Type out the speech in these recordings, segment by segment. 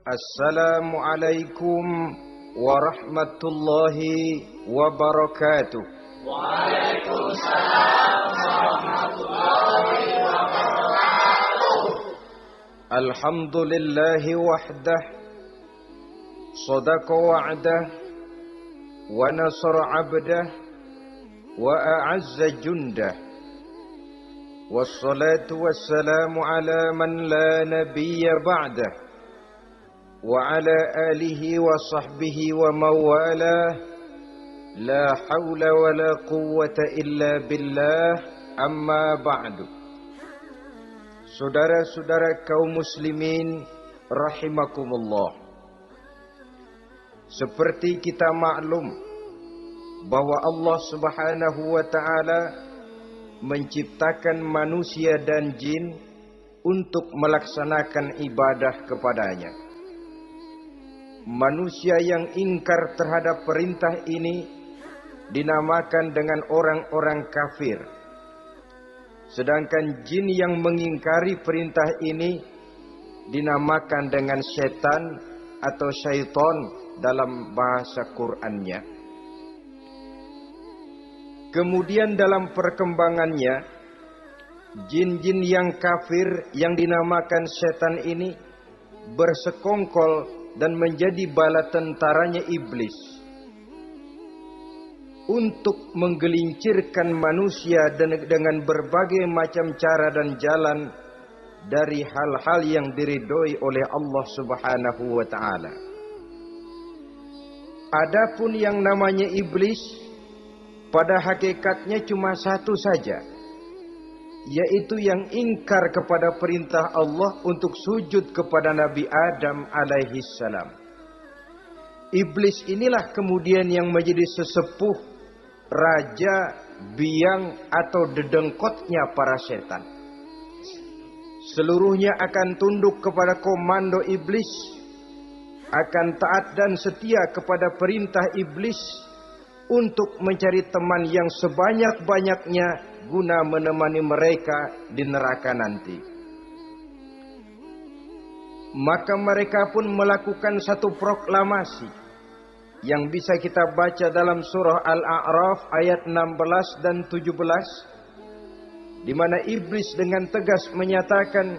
Assalamualaikum warahmatullahi wabarakatuh. Waalaikumsalam warahmatullahi wabarakatuh. Alhamdulillahi wahdah, sadaqa wa'dah, wa nasara 'abdah, wa a'azza jundah. Wassalatu wassalamu ala man la nabiyya ba'dah. وعلى آله وصحبه ومواله لا حول ولا قوة إلا بالله أما بعد. Saudara-saudara kaum muslimin rahimakumullah, seperti kita maklum bahwa Allah Subhanahu wa taala menciptakan manusia dan jin untuk melaksanakan ibadah kepadanya. Manusia yang ingkar terhadap perintah ini dinamakan dengan orang-orang kafir. Sedangkan jin yang mengingkari perintah ini dinamakan dengan setan atau syaitan dalam bahasa Qur'annya. Kemudian dalam perkembangannya, jin-jin yang kafir yang dinamakan setan ini bersekongkol dan menjadi bala tentaranya iblis untuk menggelincirkan manusia dengan berbagai macam cara dan jalan dari hal-hal yang diridhoi oleh Allah Subhanahu wa taala. Adapun yang namanya iblis pada hakikatnya cuma satu saja, yaitu yang ingkar kepada perintah Allah untuk sujud kepada Nabi Adam alaihi salam. Iblis inilah kemudian yang menjadi sesepuh, raja, biang atau dedengkotnya para setan. Seluruhnya akan tunduk kepada komando iblis, akan taat dan setia kepada perintah iblis untuk mencari teman yang sebanyak-banyaknya guna menemani mereka di neraka nanti. Maka mereka pun melakukan satu proklamasi yang bisa kita baca dalam surah Al-A'raf ayat 16 dan 17, di mana iblis dengan tegas menyatakan,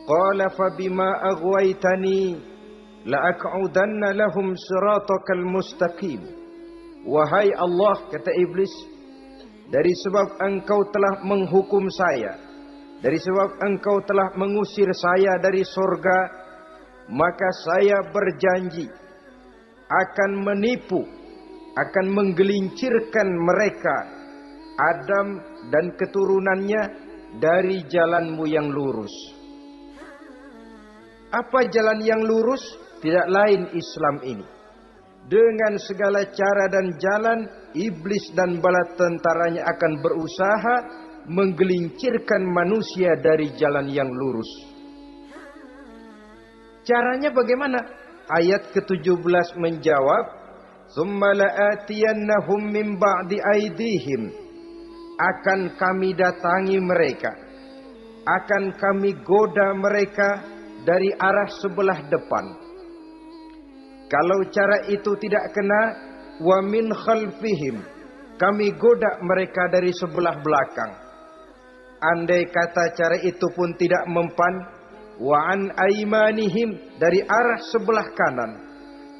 qala fa bima aghwaytani la aq'udanna lahum siratakal mustaqim. Wahai Allah, kata iblis, dari sebab engkau telah menghukum saya, dari sebab engkau telah mengusir saya dari surga, maka saya berjanji akan menipu, akan menggelincirkan mereka, Adam dan keturunannya, dari jalanmu yang lurus. Apa jalan yang lurus? Tidak lain Islam ini. Dengan segala cara dan jalan, iblis dan bala tentaranya akan berusaha menggelincirkan manusia dari jalan yang lurus. Caranya bagaimana? Ayat ke-17 menjawab, "Tsumma la'atiyannahum min ba'di aydihim." Akan kami datangi mereka, akan kami goda mereka dari arah sebelah depan. Kalau cara itu tidak kena, wa min khalfihim, kami goda mereka dari sebelah belakang. Andai kata cara itu pun tidak mempan, wa an aimanihim, dari arah sebelah kanan.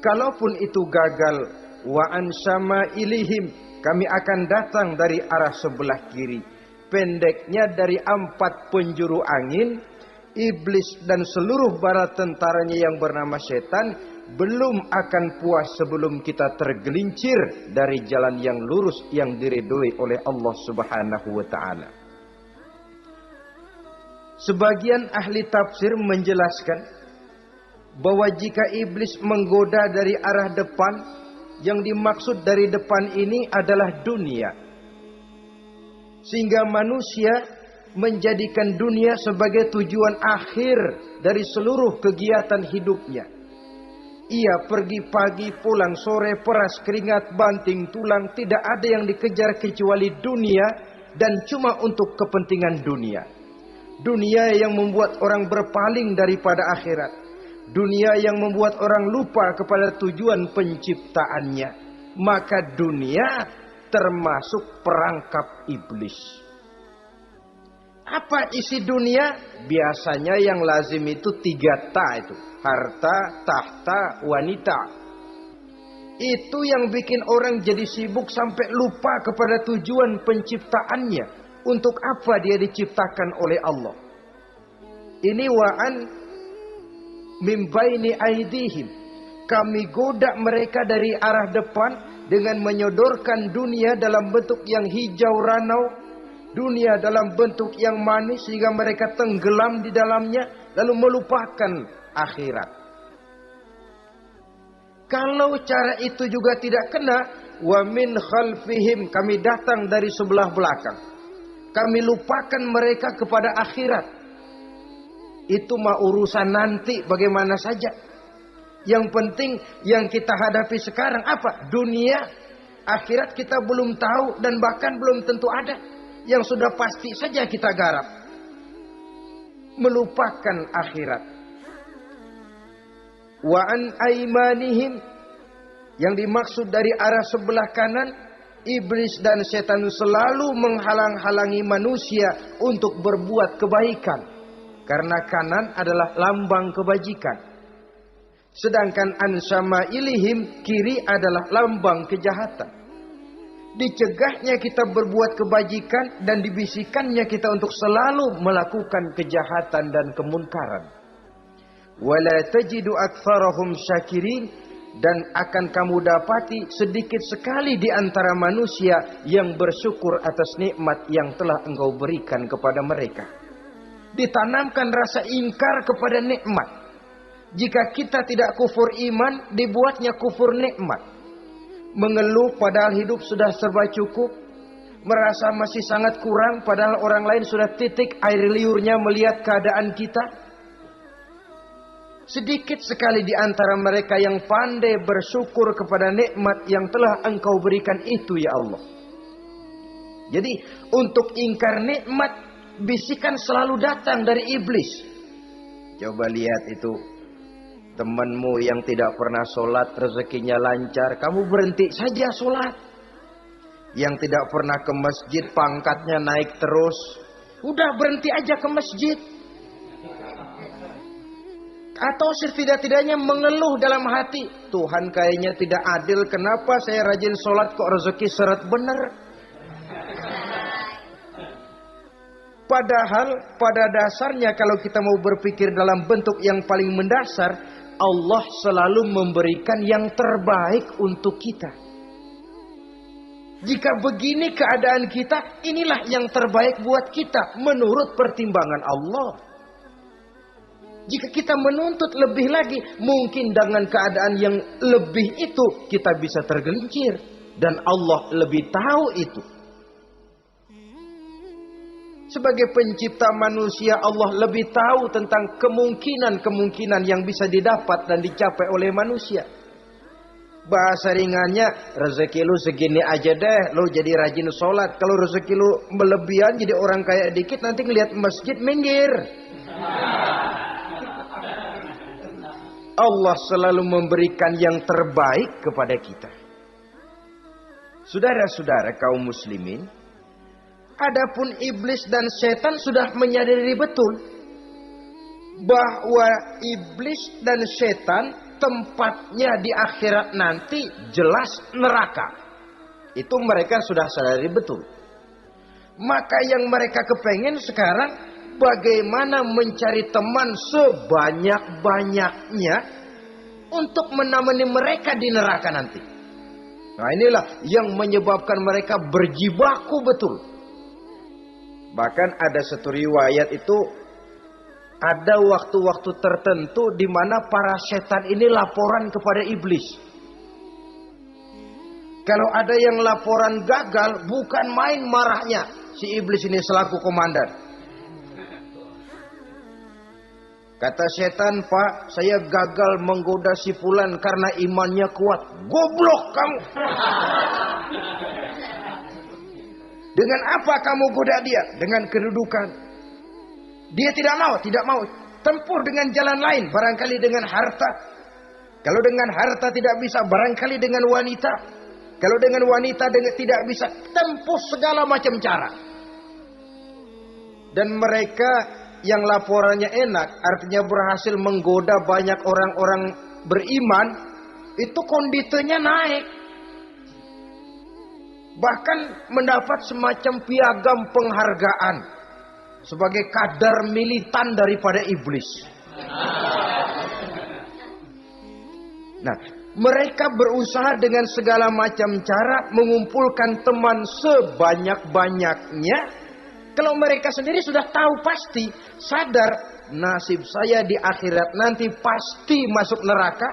Kalaupun itu gagal, wa an syama'ilihim, kami akan datang dari arah sebelah kiri. Pendeknya dari 4 penjuru angin, iblis dan seluruh bala tentaranya yang bernama setan belum akan puas sebelum kita tergelincir dari jalan yang lurus yang diridhoi oleh Allah Subhanahu wa taala. Sebagian ahli tafsir menjelaskan bahwa jika iblis menggoda dari arah depan, yang dimaksud dari depan ini adalah dunia. Sehingga manusia menjadikan dunia sebagai tujuan akhir dari seluruh kegiatan hidupnya. Ia pergi pagi, pulang sore, peras keringat, banting tulang. Tidak ada yang dikejar kecuali dunia, dan cuma untuk kepentingan dunia. Dunia yang membuat orang berpaling daripada akhirat. dunia yang membuat orang lupa kepada tujuan penciptaannya, maka dunia termasuk perangkap iblis. Apa isi dunia? Biasanya yang lazim itu 3 ta itu. Harta, tahta, wanita. Itu yang bikin orang jadi sibuk sampai lupa kepada tujuan penciptaannya. Untuk apa dia diciptakan oleh Allah. Ini wa'an min baini aidihim. Kami goda mereka dari arah depan dengan menyodorkan dunia dalam bentuk yang hijau ranau, dunia dalam bentuk yang manis sehingga mereka tenggelam di dalamnya lalu melupakan akhirat. Kalau cara itu juga tidak kena, wa min khalfihim, kami datang dari sebelah belakang. Kami lupakan mereka kepada akhirat. Itu mah urusan nanti bagaimana saja. Yang penting yang kita hadapi sekarang apa? Dunia. Akhirat kita belum tahu dan bahkan belum tentu ada. Yang sudah pasti saja kita garap. Melupakan akhirat. Wa an aimanihim. Yang dimaksud dari arah sebelah kanan. Iblis dan setan selalu menghalang-halangi manusia untuk berbuat kebaikan. Karena kanan adalah lambang kebajikan. Sedangkan ansama ilihim, kiri adalah lambang kejahatan. Dicegahnya kita berbuat kebajikan dan dibisikannya kita untuk selalu melakukan kejahatan dan kemunkaran. Wala tajidu aktsarahum syakirin, dan akan kamu dapati sedikit sekali di antara manusia yang bersyukur atas nikmat yang telah engkau berikan kepada mereka. Ditanamkan rasa ingkar kepada nikmat. Jika kita tidak kufur iman, dibuatnya kufur nikmat. Mengeluh padahal hidup sudah serba cukup. Merasa masih sangat kurang padahal orang lain sudah titik air liurnya melihat keadaan kita. Sedikit sekali di antara mereka yang pandai bersyukur kepada nikmat yang telah engkau berikan itu ya Allah. Jadi untuk ingkar nikmat, bisikan selalu datang dari iblis. Coba lihat itu. Temanmu yang tidak pernah sholat rezekinya lancar. Kamu berhenti saja sholat. Yang tidak pernah ke masjid pangkatnya naik terus. Udah berhenti aja ke masjid. Atau setidak-tidaknya mengeluh dalam hati. Tuhan kayaknya tidak adil. Kenapa saya rajin sholat kok rezeki seret bener. Padahal pada dasarnya kalau kita mau berpikir dalam bentuk yang paling mendasar. Allah selalu memberikan yang terbaik untuk kita. Jika begini keadaan kita, inilah yang terbaik buat kita menurut pertimbangan Allah. Jika kita menuntut lebih lagi, mungkin dengan keadaan yang lebih itu kita bisa tergelincir. Dan Allah lebih tahu itu. Sebagai pencipta manusia, Allah lebih tahu tentang kemungkinan-kemungkinan yang bisa didapat dan dicapai oleh manusia. Bahasa ringannya, rezeki lu segini aja deh, lu jadi rajin sholat. Kalau rezeki lu melebihan jadi orang kaya dikit, nanti ngelihat masjid minggir. Allah selalu memberikan yang terbaik kepada kita. Saudara-saudara kaum muslimin, adapun iblis dan setan sudah menyadari betul bahwa iblis dan setan tempatnya di akhirat nanti jelas neraka. Itu mereka sudah sadari betul. Maka yang mereka kepengen sekarang bagaimana mencari teman sebanyak-banyaknya untuk menemani mereka di neraka nanti. Nah inilah yang menyebabkan mereka berjibaku betul. Bahkan ada satu riwayat itu, ada waktu-waktu tertentu di mana para setan ini laporan kepada iblis. Kalau ada yang laporan gagal, bukan main marahnya si iblis ini selaku komandan. Kata setan, Pak, saya gagal menggoda si fulan karena imannya kuat. Goblok kamu. Dengan apa kamu goda dia? Dengan kedudukan. Dia tidak mau. tempuh dengan jalan lain, barangkali dengan harta. Kalau dengan harta tidak bisa, barangkali dengan wanita. Kalau dengan wanita tidak bisa, tempuh segala macam cara. Dan mereka yang laporannya enak, artinya berhasil menggoda banyak orang-orang beriman, itu kondisinya naik. Bahkan mendapat semacam piagam penghargaan sebagai kadar militan daripada iblis. Nah, mereka berusaha dengan segala macam cara mengumpulkan teman sebanyak-banyaknya. Kalau mereka sendiri sudah tahu pasti, sadar nasib saya di akhirat nanti pasti masuk neraka,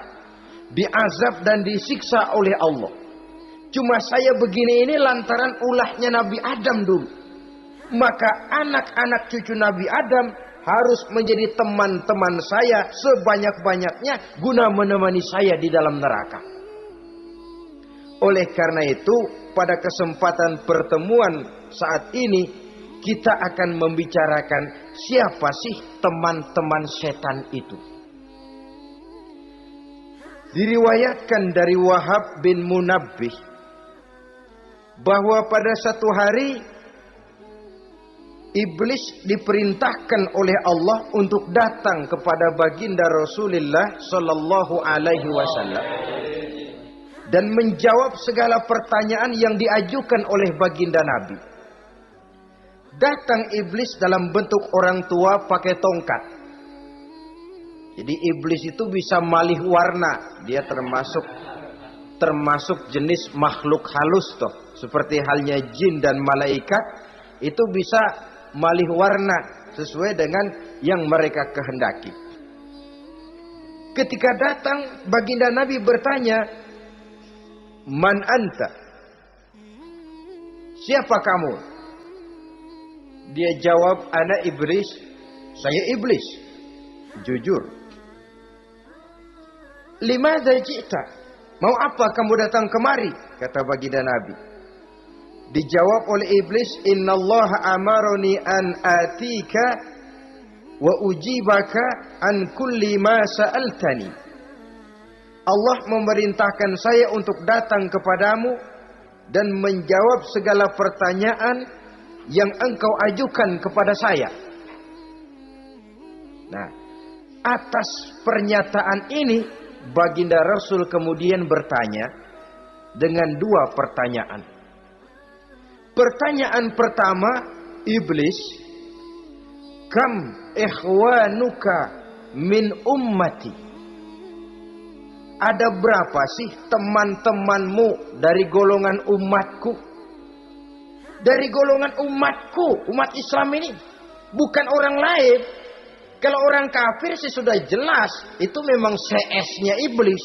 diazab dan disiksa oleh Allah. Cuma saya begini ini lantaran ulahnya Nabi Adam dulu. Maka anak-anak cucu Nabi Adam harus menjadi teman-teman saya sebanyak-banyaknya guna menemani saya di dalam neraka. Oleh karena itu, pada kesempatan pertemuan saat ini, kita akan membicarakan siapa sih teman-teman setan itu. Diriwayatkan dari Wahab bin Munabbih bahwa pada satu hari iblis diperintahkan oleh Allah untuk datang kepada baginda Rasulullah sallallahu alaihi wasallam dan menjawab segala pertanyaan yang diajukan oleh baginda Nabi. Datang iblis dalam bentuk orang tua pakai tongkat. Jadi iblis itu bisa malih warna, dia termasuk jenis makhluk halus toh. Seperti halnya jin dan malaikat, itu bisa malih warna sesuai dengan yang mereka kehendaki. Ketika datang, baginda Nabi bertanya, "Man anta?" Siapa kamu? Dia jawab, "Ana iblis." Saya iblis. Jujur. "Limadza ji'ta?" Mau apa kamu datang kemari? Kata baginda Nabi. Dijawab oleh iblis, "Innallaha amaroni an atika wa ujibaka an kulli ma sa'altani." Allah memerintahkan saya untuk datang kepadamu dan menjawab segala pertanyaan yang engkau ajukan kepada saya. Nah, atas pernyataan ini baginda Rasul kemudian bertanya dengan dua pertanyaan. Pertanyaan pertama, iblis, "Kam ikhwanuka min ummati?" Ada berapa sih teman-temanmu dari golongan umatku? Dari golongan umatku, umat Islam ini, bukan orang lain. Kalau orang kafir sih sudah jelas, itu memang CS-nya iblis.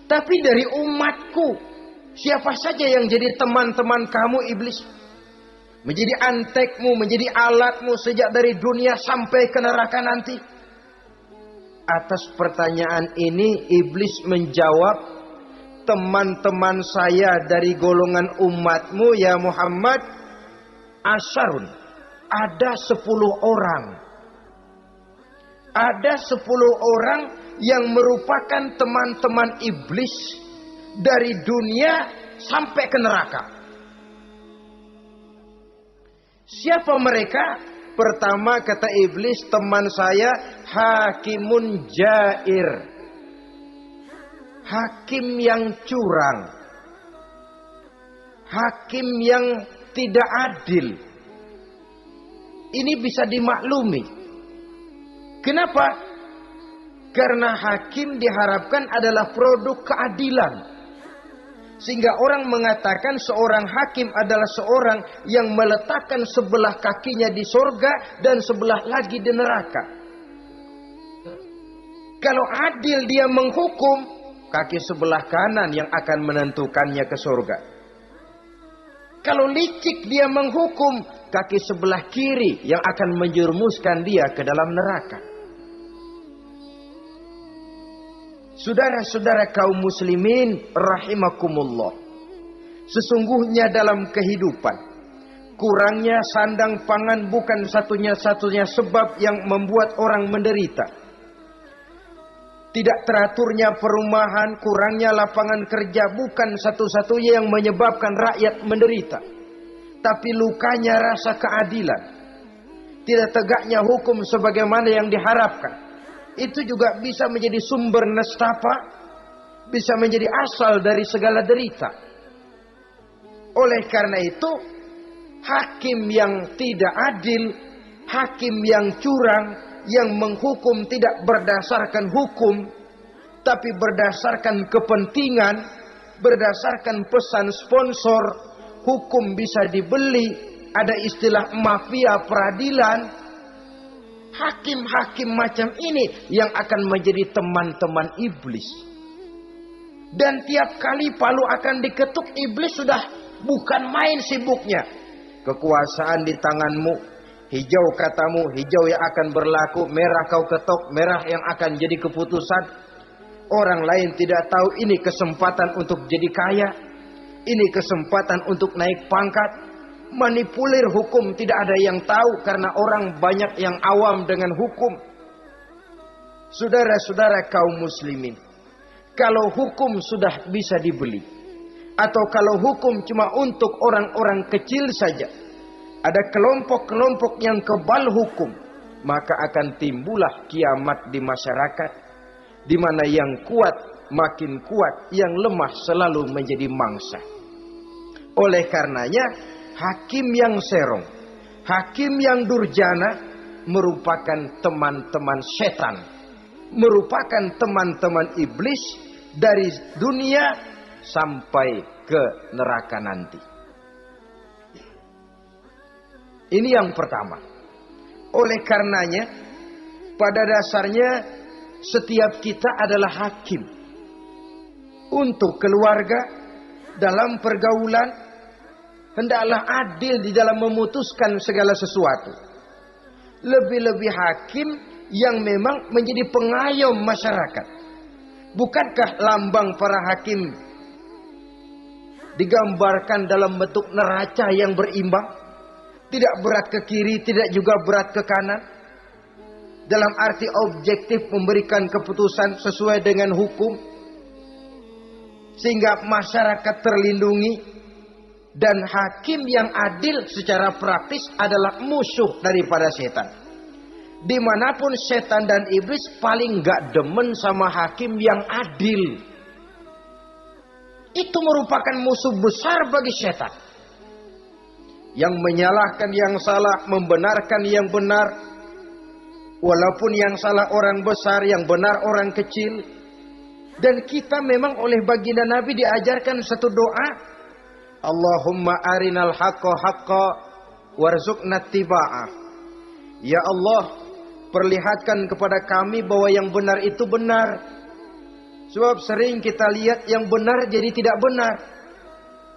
Tapi dari umatku, siapa saja yang jadi teman-teman kamu iblis? Menjadi antekmu, menjadi alatmu sejak dari dunia sampai ke neraka nanti. Atas pertanyaan ini iblis menjawab, "Teman-teman saya dari golongan umatmu ya Muhammad, asyarun, ada 10 orang. Ada 10 orang yang merupakan teman-teman iblis dari dunia sampai ke neraka." Siapa mereka? Pertama kata iblis, teman saya hakimun jair. Hakim yang curang. Hakim yang tidak adil. Ini bisa dimaklumi. Kenapa? Karena hakim diharapkan adalah produk keadilan. Sehingga orang mengatakan seorang hakim adalah seorang yang meletakkan sebelah kakinya di surga dan sebelah lagi di neraka. Kalau adil dia menghukum, kaki sebelah kanan yang akan menentukannya ke surga. Kalau licik dia menghukum, kaki sebelah kiri yang akan menjerumuskan dia ke dalam neraka. Saudara-saudara kaum muslimin rahimakumullah. Sesungguhnya dalam kehidupan, Kurangnya sandang pangan bukan satunya-satunya sebab yang membuat orang menderita. Tidak teraturnya perumahan, kurangnya lapangan kerja bukan satu-satunya yang menyebabkan rakyat menderita. Tapi lukanya rasa keadilan. Tidak tegaknya hukum sebagaimana yang diharapkan. Itu juga bisa menjadi sumber nestapa, bisa menjadi asal dari segala derita. Oleh karena itu, hakim yang tidak adil, hakim yang curang, yang menghukum tidak berdasarkan hukum, tapi berdasarkan kepentingan, berdasarkan pesan sponsor, hukum bisa dibeli, ada istilah mafia peradilan. Hakim-hakim macam ini yang akan menjadi teman-teman iblis. Dan tiap kali palu akan diketuk, iblis sudah bukan main sibuknya. Kekuasaan di tanganmu, hijau katamu, hijau yang akan berlaku, merah kau ketok, merah yang akan jadi keputusan. Orang lain tidak tahu ini kesempatan untuk jadi kaya, ini kesempatan untuk naik pangkat. Manipulir hukum tidak ada yang tahu karena orang banyak yang awam dengan hukum. Saudara-saudara kaum muslimin, kalau hukum sudah bisa dibeli, atau kalau hukum cuma untuk orang-orang kecil saja, ada kelompok-kelompok yang kebal hukum, maka akan timbullah kiamat di masyarakat, di mana yang kuat makin kuat, yang lemah selalu menjadi mangsa. Oleh karenanya, hakim yang serong, hakim yang durjana merupakan teman-teman setan, merupakan teman-teman iblis dari dunia sampai ke neraka nanti. Ini yang pertama. Oleh karenanya, pada dasarnya setiap kita adalah hakim untuk keluarga, dalam pergaulan. Hendaklah adil di dalam memutuskan segala sesuatu. Lebih-lebih hakim yang memang menjadi pengayom masyarakat. Bukankah lambang para hakim digambarkan dalam bentuk neraca yang berimbang? Tidak berat ke kiri, tidak juga berat ke kanan. Dalam arti objektif memberikan keputusan sesuai dengan hukum. Sehingga masyarakat terlindungi. Dan hakim yang adil secara praktis adalah musuh daripada setan. Dimanapun setan dan iblis paling gak demen sama hakim yang adil. Itu merupakan musuh besar bagi setan. Yang menyalahkan yang salah, membenarkan yang benar. Walaupun yang salah orang besar, yang benar orang kecil. Dan kita memang oleh baginda Nabi diajarkan satu doa. Allahumma arinal haqqa haqqa warzuqna tiba'ah. Ya Allah, perlihatkan kepada kami bahwa yang benar itu benar. Sebab sering kita lihat yang benar jadi tidak benar.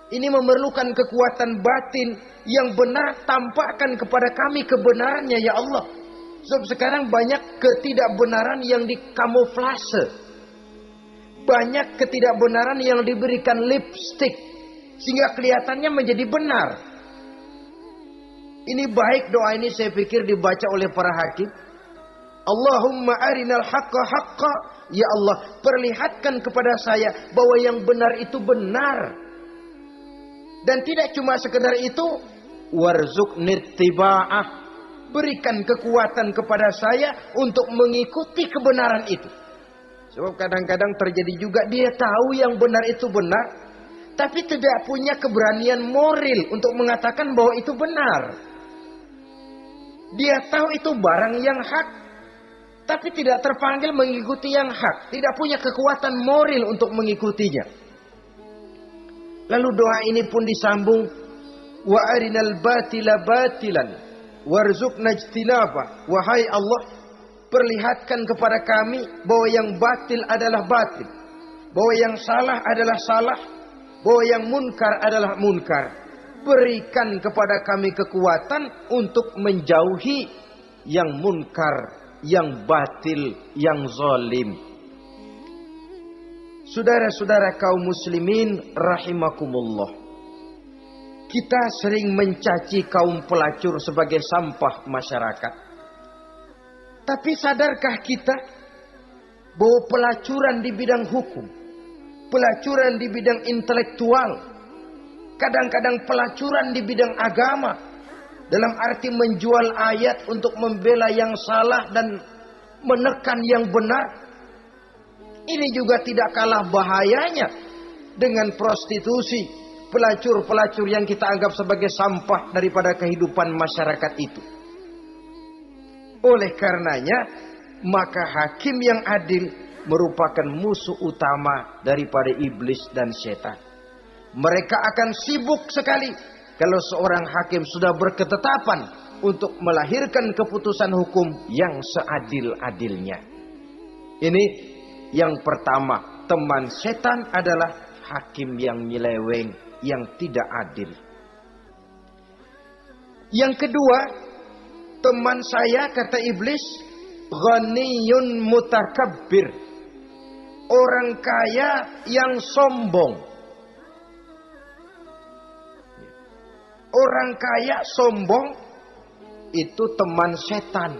Ini memerlukan kekuatan batin. Yang benar tampakkan kepada kami kebenarannya ya Allah. Sebab sekarang banyak ketidakbenaran yang dikamuflase. Banyak ketidakbenaran yang diberikan lipstick. Sehingga kelihatannya menjadi benar. Ini baik doa ini saya pikir dibaca oleh para hakim. Allahumma arinal haqqa haqqa. Ya Allah, perlihatkan kepada saya bahwa yang benar itu benar. Dan tidak cuma sekedar itu. Warzuqni tiba'ah. Berikan kekuatan kepada saya untuk mengikuti kebenaran itu. Sebab kadang-kadang terjadi juga dia tahu yang benar itu benar. Tapi tidak punya keberanian moral untuk mengatakan bahwa itu benar. Dia tahu itu barang yang hak. Tapi tidak terpanggil mengikuti yang hak. Tidak punya kekuatan moral untuk mengikutinya. Lalu doa ini pun disambung. Wa arinal batila batilan. Warzuqna ijtinaba. Wahai Allah, perlihatkan kepada kami bahwa yang batil adalah batil. Bahwa yang salah adalah salah. Bahwa yang munkar adalah munkar. Berikan kepada kami kekuatan untuk menjauhi yang munkar, yang batil, yang zalim. Saudara-saudara kaum muslimin rahimakumullah. Kita sering mencaci kaum pelacur sebagai sampah masyarakat. Tapi sadarkah kita bahwa pelacuran di bidang hukum, pelacuran di bidang intelektual, kadang-kadang pelacuran di bidang agama, dalam arti menjual ayat untuk membela yang salah dan menekan yang benar, ini juga tidak kalah bahayanya dengan prostitusi, pelacur-pelacur yang kita anggap sebagai sampah daripada kehidupan masyarakat itu. Oleh karenanya, maka hakim yang adil merupakan musuh utama daripada iblis dan setan. Mereka akan sibuk sekali kalau seorang hakim sudah berketetapan untuk melahirkan keputusan hukum yang seadil-adilnya. Ini yang pertama, teman setan adalah hakim yang nyeleweng, yang tidak adil. Yang kedua, teman saya, kata iblis, ghaniyun mutakabbir, orang kaya yang sombong. Orang kaya sombong itu teman setan.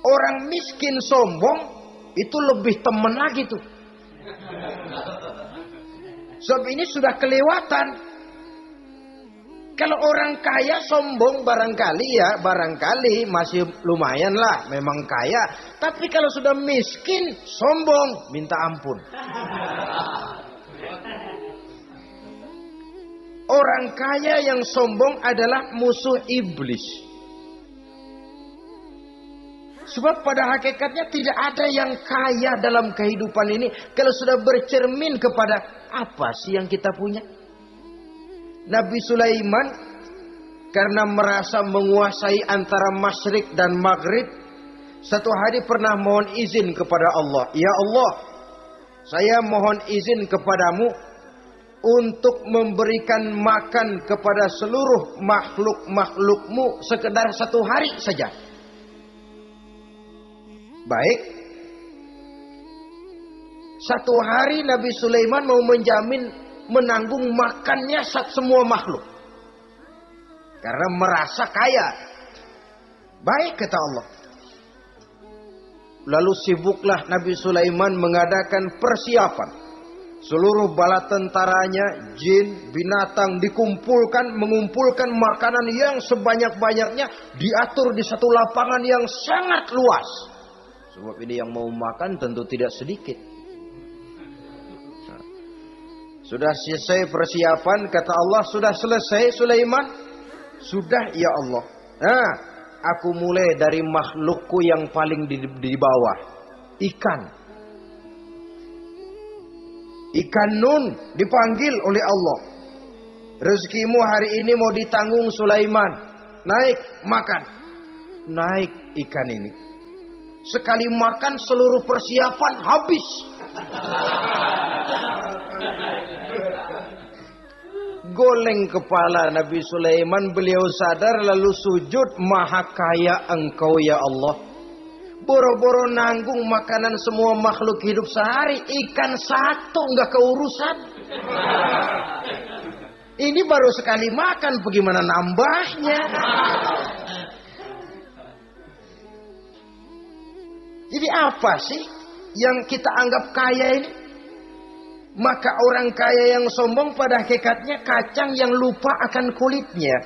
Orang miskin sombong itu lebih teman lagi tuh. Sebab ini sudah kelewatan. Kalau orang kaya sombong barangkali masih lumayan lah, memang kaya. Tapi kalau sudah miskin sombong, minta ampun. Orang kaya yang sombong adalah musuh iblis. Sebab pada hakikatnya tidak ada yang kaya dalam kehidupan ini kalau sudah bercermin kepada apa sih yang kita punya. Nabi Sulaiman karena merasa menguasai antara masyrik dan maghrib, satu hari pernah mohon izin kepada Allah. Ya Allah, saya mohon izin kepadamu untuk memberikan makan kepada seluruh makhluk-makhlukmu sekedar satu hari saja. Baik. Satu hari Nabi Sulaiman mau menjamin menanggung makannya semua makhluk. Karena merasa kaya. Baik, kata Allah. Lalu sibuklah Nabi Sulaiman mengadakan persiapan. Seluruh bala tentaranya, jin, binatang mengumpulkan makanan yang sebanyak-banyaknya, diatur di satu lapangan yang sangat luas. Sebab ini yang mau makan tentu tidak sedikit. Nah, sudah selesai persiapan, kata Allah, sudah selesai Sulaiman? Sudah, ya Allah. Nah, aku mulai dari makhlukku yang paling di bawah, ikan. Ikan nun dipanggil oleh Allah. Rezekimu hari ini mau ditanggung Sulaiman. Naik, makan. Naik ikan ini. Sekali makan seluruh persiapan habis. Goleng kepala Nabi Sulaiman, beliau sadar lalu sujud, maha kaya engkau ya Allah. Boro-boro nanggung makanan semua makhluk hidup sehari, ikan satu nggak keurusan. Ini baru sekali makan, bagaimana nambahnya? Jadi apa sih yang kita anggap kaya ini? Maka orang kaya yang sombong pada hakikatnya kacang yang lupa akan kulitnya.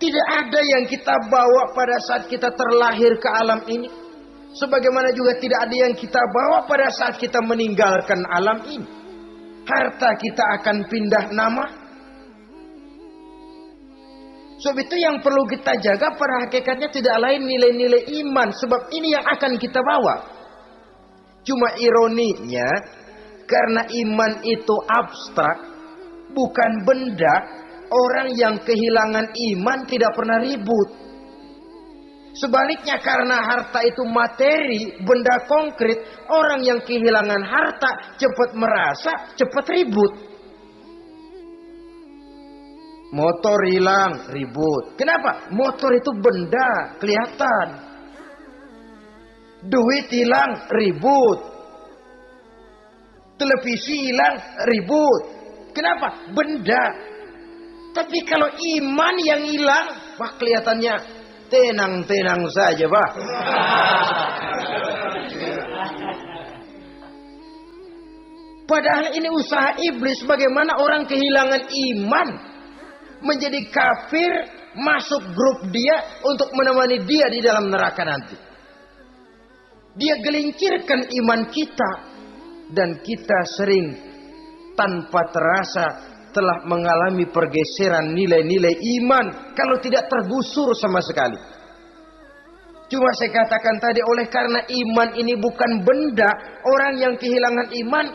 Tidak ada yang kita bawa pada saat kita terlahir ke alam ini. Sebagaimana juga tidak ada yang kita bawa pada saat kita meninggalkan alam ini. Harta kita akan pindah nama. Sebab itu yang perlu kita jaga pada hakikatnya tidak lain nilai-nilai iman. Sebab ini yang akan kita bawa. Cuma ironinya, karena iman itu abstrak, bukan benda. Orang yang kehilangan iman tidak pernah ribut. Sebaliknya karena harta itu materi, benda konkret, orang yang kehilangan harta cepat merasa, cepat ribut. Motor hilang, ribut. Kenapa? Motor itu benda, kelihatan. Duit hilang, ribut. Televisi hilang, ribut. Kenapa? Benda. Tapi kalau iman yang hilang, wah kelihatannya tenang-tenang saja, Pak. Padahal ini usaha iblis, bagaimana orang kehilangan iman, menjadi kafir, masuk grup dia untuk menemani dia di dalam neraka nanti. Dia gelincirkan iman kita, dan kita sering tanpa terasa telah mengalami pergeseran nilai-nilai iman kalau tidak tergusur sama sekali. Cuma saya katakan tadi, oleh karena iman ini bukan benda, orang yang kehilangan iman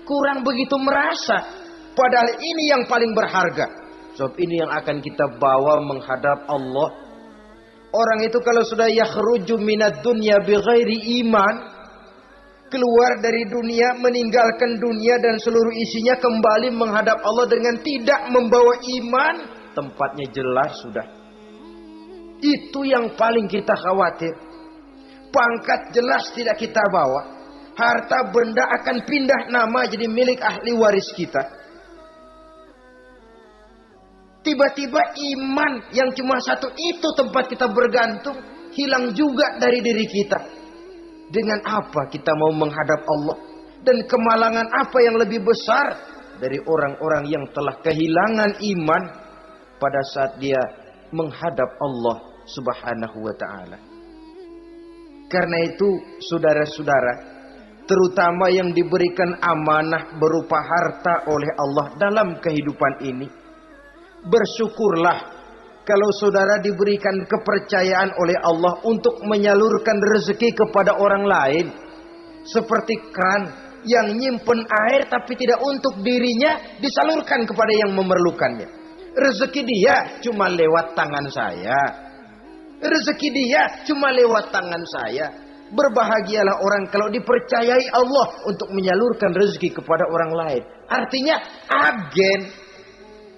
kurang begitu merasa. Padahal ini yang paling berharga. Sebab ini yang akan kita bawa menghadap Allah. Orang itu kalau sudah yakhruju minad dunya bighairi iman, keluar dari dunia, meninggalkan dunia dan seluruh isinya, kembali menghadap Allah dengan tidak membawa iman, tempatnya jelas sudah. Itu yang paling kita khawatir. Pangkat jelas tidak kita bawa. Harta benda akan pindah nama jadi milik ahli waris kita. Tiba-tiba iman yang cuma satu itu tempat kita bergantung, hilang juga dari diri kita. Dengan apa kita mau menghadap Allah? Dan kemalangan apa yang lebih besar dari orang-orang yang telah kehilangan iman pada saat dia menghadap Allah Subhanahu wa ta'ala. Karena itu saudara-saudara, terutama yang diberikan amanah berupa harta oleh Allah dalam kehidupan ini, bersyukurlah kalau saudara diberikan kepercayaan oleh Allah untuk menyalurkan rezeki kepada orang lain. Seperti keran yang nyimpen air tapi tidak untuk dirinya, disalurkan kepada yang memerlukannya. Rezeki dia cuma lewat tangan saya. Rezeki dia cuma lewat tangan saya. Berbahagialah orang kalau dipercayai Allah untuk menyalurkan rezeki kepada orang lain. Artinya agen.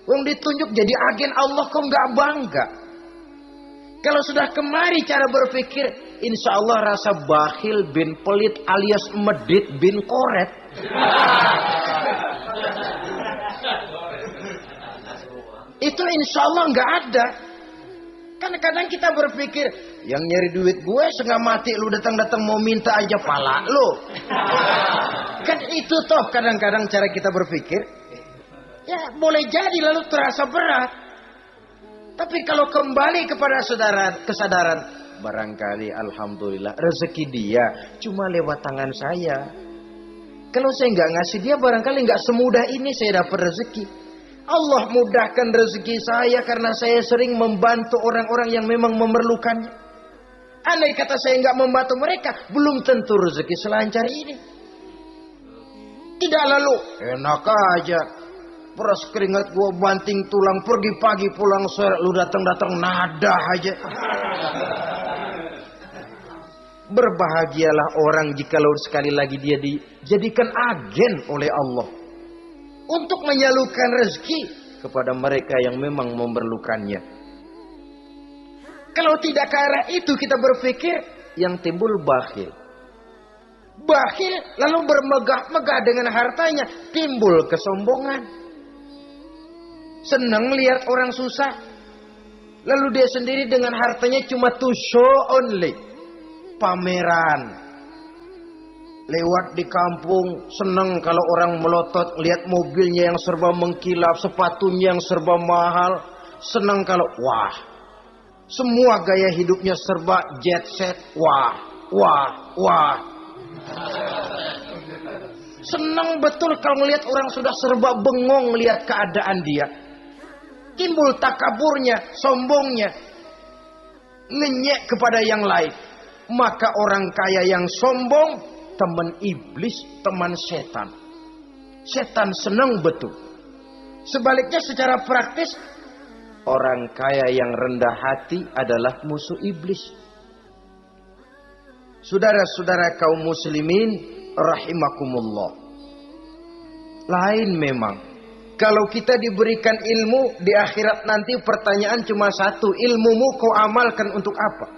Yang ditunjuk jadi agen Allah, kok nggak bangga? Kalau sudah kemari cara berpikir, insya Allah rasa bakhil bin pelit alias medit bin koret. Itu insya Allah nggak ada. Kan kadang kita berpikir, yang nyari duit gue setengah mati, lu datang-datang mau minta aja pala lu. Kan itu toh kadang-kadang cara kita berpikir. Ya boleh jadi lalu terasa berat. Tapi kalau kembali kepada kesadaran, barangkali alhamdulillah rezeki dia cuma lewat tangan saya. Kalau saya nggak ngasih dia, barangkali nggak semudah ini saya dapat rezeki. Allah mudahkan rezeki saya karena saya sering membantu orang-orang yang memang memerlukannya. Andai kata saya nggak membantu mereka, belum tentu rezeki selancar ini. Tidak lalu enak aja, peras keringat gua banting tulang, pergi pagi pulang sore, lu datang-datang nada aja. Berbahagialah orang jikalau sekali lagi dia dijadikan agen oleh Allah untuk menyalurkan rezeki kepada mereka yang memang memerlukannya. Kalau tidak ke arah itu kita berpikir, yang timbul bakhil. Bakhil lalu bermegah-megah dengan hartanya, timbul kesombongan. Senang lihat orang susah, lalu dia sendiri dengan hartanya cuma to show only, pameran. Lewat di kampung, senang kalau orang melotot lihat mobilnya yang serba mengkilap, sepatunya yang serba mahal. Senang kalau wah, semua gaya hidupnya serba jet set, wah. Senang betul kalau melihat orang sudah serba bengong melihat keadaan dia. Timbul takaburnya, sombongnya, ngenyek kepada yang lain. Maka orang kaya yang sombong, teman iblis, teman setan. Setan senang betul. Sebaliknya secara praktis, orang kaya yang rendah hati adalah musuh iblis. Saudara-saudara kaum muslimin rahimakumullah. Lain memang. Kalau kita diberikan ilmu di akhirat nanti, pertanyaan cuma satu, ilmumu kau amalkan untuk apa?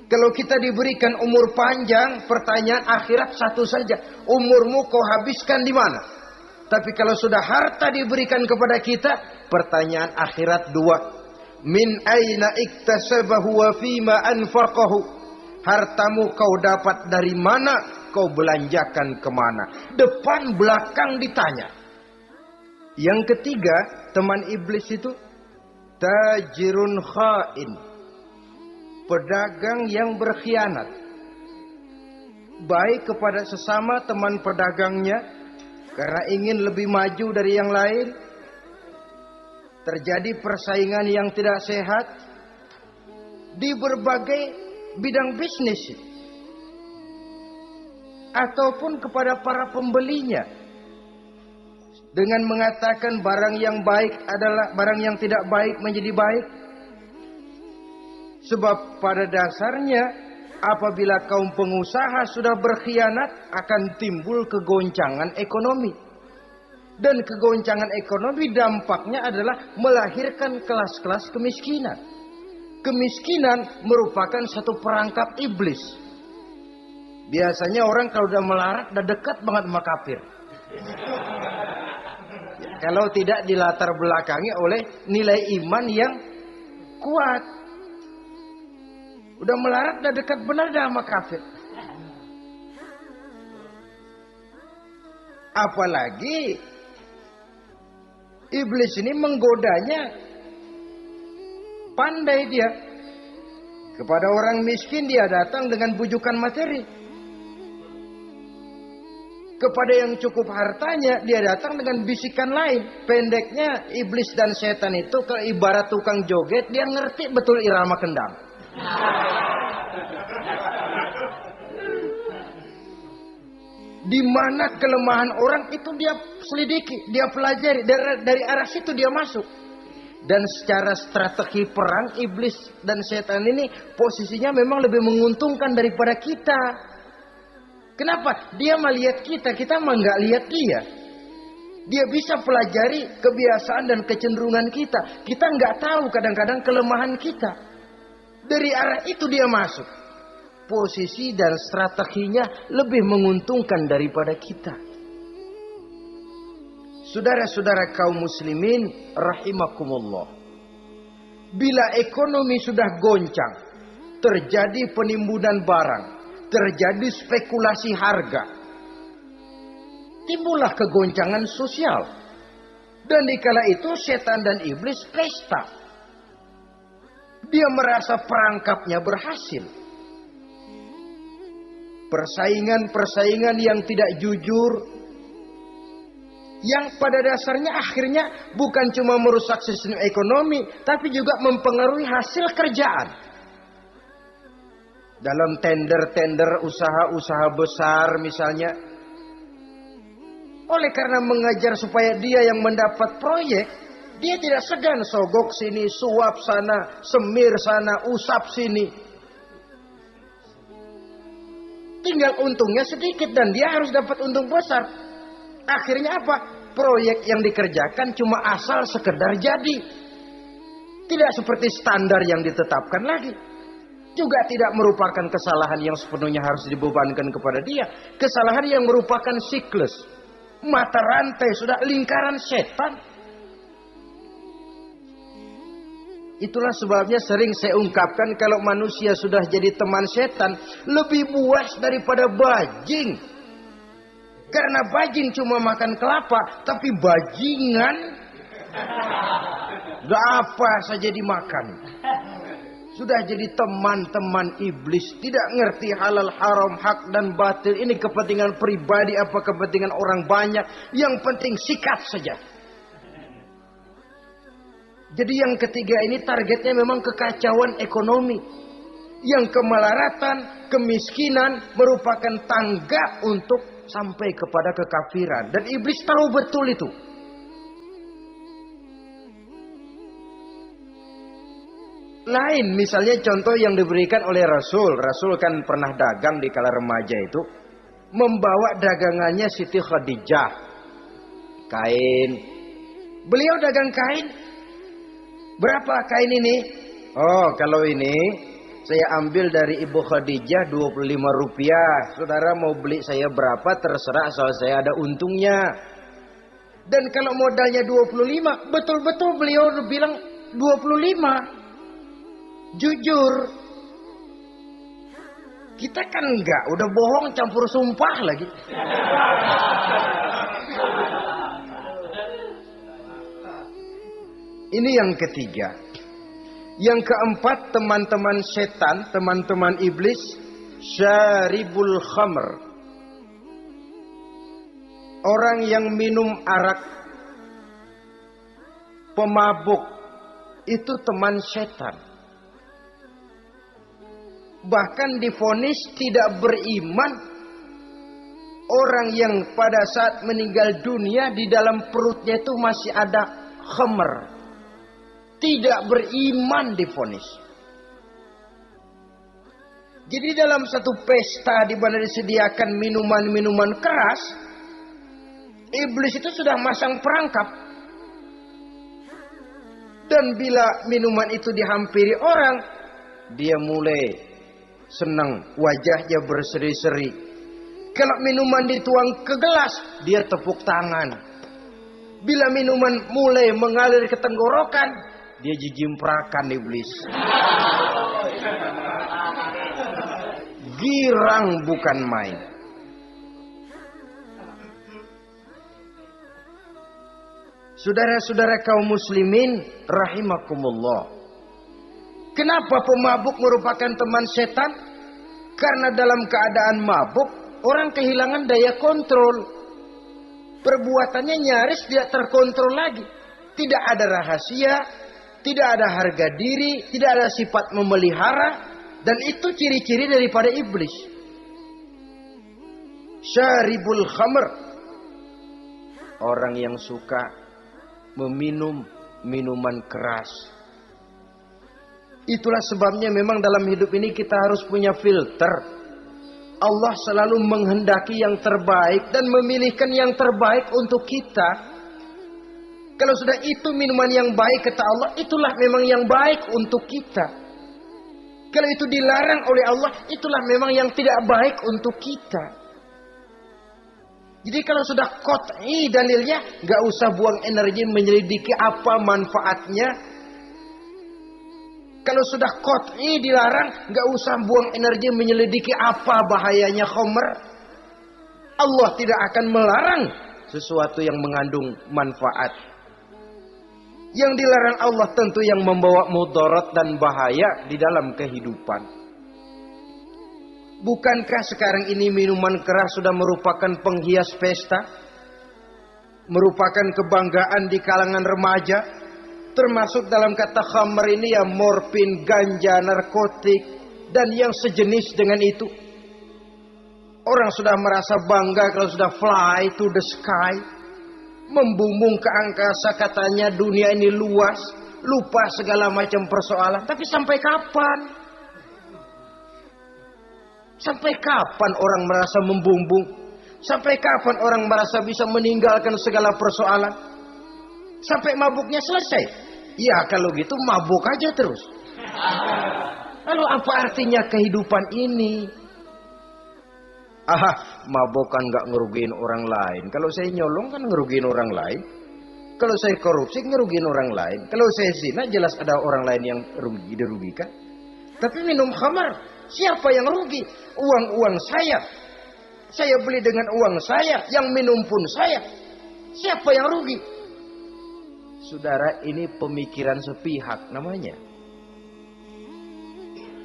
Kalau kita diberikan umur panjang, pertanyaan akhirat satu saja. Umurmu kau habiskan di mana? Tapi kalau sudah harta diberikan kepada kita, pertanyaan akhirat dua. Min aina iktasabahu wa fima anfaqahu. Hartamu kau dapat dari mana? Kau belanjakan kemana? Depan belakang ditanya. Yang ketiga, teman iblis itu tajirun khain. Pedagang yang berkhianat. Baik kepada sesama teman pedagangnya karena ingin lebih maju dari yang lain. Terjadi persaingan yang tidak sehat di berbagai bidang bisnis. Ataupun kepada para pembelinya. Dengan mengatakan barang yang baik adalah barang yang tidak baik menjadi baik. Sebab pada dasarnya apabila kaum pengusaha sudah berkhianat akan timbul kegoncangan ekonomi. Dan kegoncangan ekonomi dampaknya adalah melahirkan kelas-kelas kemiskinan. Kemiskinan merupakan satu perangkap iblis. Biasanya orang kalau udah melarat udah dekat banget sama kafir. Kalau tidak dilatar belakangi oleh nilai iman yang kuat. Udah melarat, udah dekat benar dah sama kafir. Apalagi iblis ini menggodanya. Pandai dia. Kepada orang miskin dia datang dengan bujukan materi. Kepada yang cukup hartanya dia datang dengan bisikan lain. Pendeknya iblis dan setan itu kalau ibarat tukang joget, dia ngerti betul irama kendang. Di mana kelemahan orang itu dia selidiki, dia pelajari, dari arah situ dia masuk. Dan secara strategi perang iblis dan setan ini posisinya memang lebih menguntungkan daripada kita. Kenapa? Dia melihat kita mah nggak lihat dia. Dia bisa pelajari kebiasaan dan kecenderungan kita. Kita nggak tahu kadang-kadang kelemahan kita. Dari arah itu dia masuk. Posisi dan strateginya lebih menguntungkan daripada kita. Saudara-saudara kaum muslimin rahimakumullah. Bila ekonomi sudah goncang, terjadi penimbunan barang, terjadi spekulasi harga, timbullah kegoncangan sosial. Dan dikala itu setan dan iblis pesta. Dia merasa perangkapnya berhasil. Persaingan-persaingan yang tidak jujur, yang pada dasarnya akhirnya bukan cuma merusak sistem ekonomi, tapi juga mempengaruhi hasil kerjaan. Dalam tender-tender usaha-usaha besar misalnya, oleh karena mengajar supaya dia yang mendapat proyek, dia tidak segan sogok sini, suap sana, semir sana, usap sini. Tinggal untungnya sedikit dan dia harus dapat untung besar. Akhirnya apa? Proyek yang dikerjakan cuma asal sekedar jadi. Tidak seperti standar yang ditetapkan lagi. Juga tidak merupakan kesalahan yang sepenuhnya harus dibebankan kepada dia. Kesalahan yang merupakan siklus. Mata rantai sudah lingkaran setan. Itulah sebabnya sering saya ungkapkan kalau manusia sudah jadi teman setan, lebih buas daripada bajing. Karena bajing cuma makan kelapa, tapi bajingan udah apa saja dimakan. Sudah jadi teman-teman iblis, tidak ngerti halal haram, hak dan batil. Ini kepentingan pribadi apa kepentingan orang banyak, yang penting sikat saja. Jadi yang ketiga ini targetnya memang kekacauan ekonomi. Yang kemelaratan, kemiskinan merupakan tangga untuk sampai kepada kekafiran. Dan iblis tahu betul itu. Lain misalnya contoh yang diberikan oleh Rasul. Rasul kan pernah dagang di kala remaja itu. Membawa dagangannya Siti Khadijah. Kain. Beliau dagang kain. Berapa kain ini? Oh, kalau ini Saya ambil dari Ibu Khadijah 25 rupiah. Saudara mau beli saya berapa terserah, asal saya ada untungnya. Dan kalau modalnya 25, betul-betul beliau bilang 25. Jujur. Kita kan enggak, udah bohong campur sumpah lagi. Ini yang ketiga. Yang keempat, teman-teman setan, teman-teman iblis, syaribul khamr. Orang yang minum arak, pemabuk, itu teman setan. Bahkan divonis tidak beriman orang yang pada saat meninggal dunia di dalam perutnya itu masih ada khamr. Tidak beriman divonis. Jadi dalam satu pesta di mana disediakan minuman-minuman keras, iblis itu sudah masang perangkap. Dan bila minuman itu dihampiri orang, dia mulai senang, wajahnya berseri-seri. Kalau minuman dituang ke gelas, dia tepuk tangan. Bila minuman mulai mengalir ke tenggorokan, dia jijimprakan iblis. Girang bukan main. Saudara-saudara kaum muslimin rahimakumullah. Kenapa pemabuk merupakan teman setan? Karena dalam keadaan mabuk, orang kehilangan daya kontrol. Perbuatannya nyaris tidak terkontrol lagi. Tidak ada rahasia, tidak ada harga diri, tidak ada sifat memelihara. Dan itu ciri-ciri daripada iblis. Syaribul khamr. Orang yang suka meminum minuman keras. Itulah sebabnya memang dalam hidup ini kita harus punya filter. Allah selalu menghendaki yang terbaik dan memilihkan yang terbaik untuk kita. Kalau sudah itu minuman yang baik kata Allah, itulah memang yang baik untuk kita. Kalau itu dilarang oleh Allah, itulah memang yang tidak baik untuk kita. Jadi kalau sudah qat'i dalilnya, gak usah buang energi menyelidiki apa manfaatnya. Kalau sudah qat'i dilarang, gak usah buang energi menyelidiki apa bahayanya khamr. Allah tidak akan melarang sesuatu yang mengandung manfaat. Yang dilarang Allah tentu yang membawa mudarat dan bahaya di dalam kehidupan. Bukankah sekarang ini minuman keras sudah merupakan penghias pesta? Merupakan kebanggaan di kalangan remaja? Termasuk dalam kata khamr ini ya morfin, ganja, narkotik, dan yang sejenis dengan itu. Orang sudah merasa bangga kalau sudah fly to the sky. Membumbung ke angkasa, katanya dunia ini luas. Lupa segala macam persoalan. Tapi sampai kapan? Sampai kapan orang merasa membumbung? Sampai kapan orang merasa bisa meninggalkan segala persoalan? Sampai mabuknya selesai? Ya kalau gitu mabuk aja terus. Lalu apa artinya kehidupan ini? Mabuk kan gak ngerugiin orang lain. Kalau saya nyolong kan ngerugiin orang lain. Kalau saya korupsi ngerugiin orang lain. Kalau saya zina jelas ada orang lain yang dirugikan. Tapi minum khamar, siapa yang rugi? Uang-uang saya. Saya beli dengan uang saya. Yang minum pun saya. Siapa yang rugi? Saudara, ini pemikiran sepihak namanya.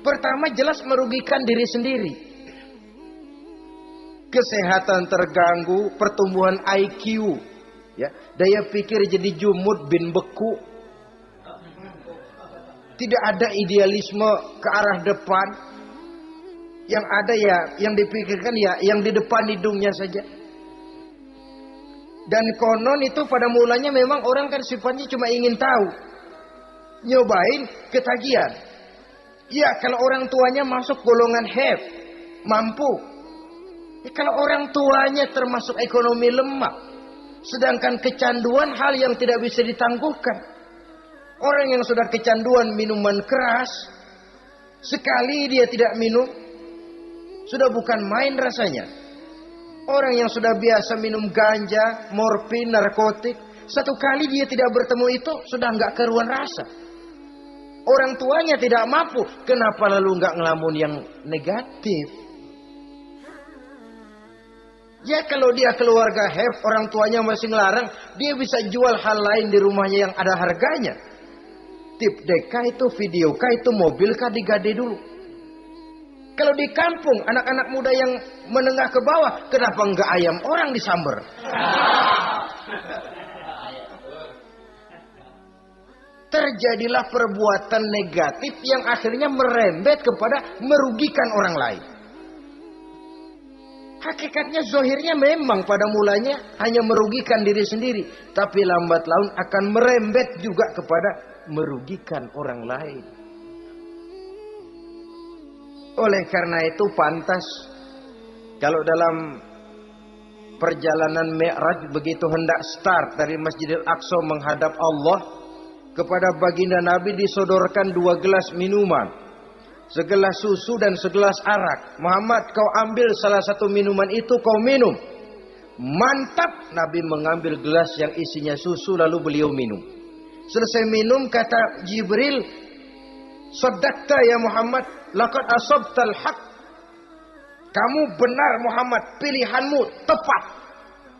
Pertama jelas merugikan diri sendiri. Kesehatan terganggu, pertumbuhan IQ, ya, daya pikir jadi jumud bin beku. Tidak ada idealisme ke arah depan. Yang ada ya, yang dipikirkan ya, yang di depan hidungnya saja. Dan konon itu pada mulanya memang orang kan sifatnya cuma ingin tahu. Nyobain ketagihan. Ya kalau orang tuanya masuk golongan have, mampu. Ya, kalau orang tuanya termasuk ekonomi lemah. Sedangkan kecanduan hal yang tidak bisa ditangguhkan. Orang yang sudah kecanduan minuman keras. Sekali dia tidak minum, sudah bukan main rasanya. Orang yang sudah biasa minum ganja, morfin, narkotik, satu kali dia tidak bertemu itu sudah nggak keruan rasa. Orang tuanya tidak mampu, kenapa lalu nggak ngelamun yang negatif? Ya kalau dia keluarga have, orang tuanya masih ngelarang, dia bisa jual hal lain di rumahnya yang ada harganya. Tip deka itu, video kah itu, mobil kah digade dulu. Kalau di kampung, anak-anak muda yang menengah ke bawah, kenapa enggak ayam orang disamber? Terjadilah perbuatan negatif yang akhirnya merembet kepada merugikan orang lain. Hakikatnya zohirnya memang pada mulanya hanya merugikan diri sendiri. Tapi lambat laun akan merembet juga kepada merugikan orang lain. Oleh karena itu pantas kalau dalam perjalanan Mi'raj begitu hendak start dari Masjidil Aqsa menghadap Allah, kepada baginda Nabi disodorkan 2 gelas minuman, segelas susu dan segelas arak. Muhammad, kau ambil salah satu minuman itu, kau minum. Mantap. Nabi mengambil gelas yang isinya susu lalu beliau minum. Selesai minum kata Jibril, "Shaddaqta ya Muhammad, laqad asabtal haq." Kamu benar Muhammad, pilihanmu tepat.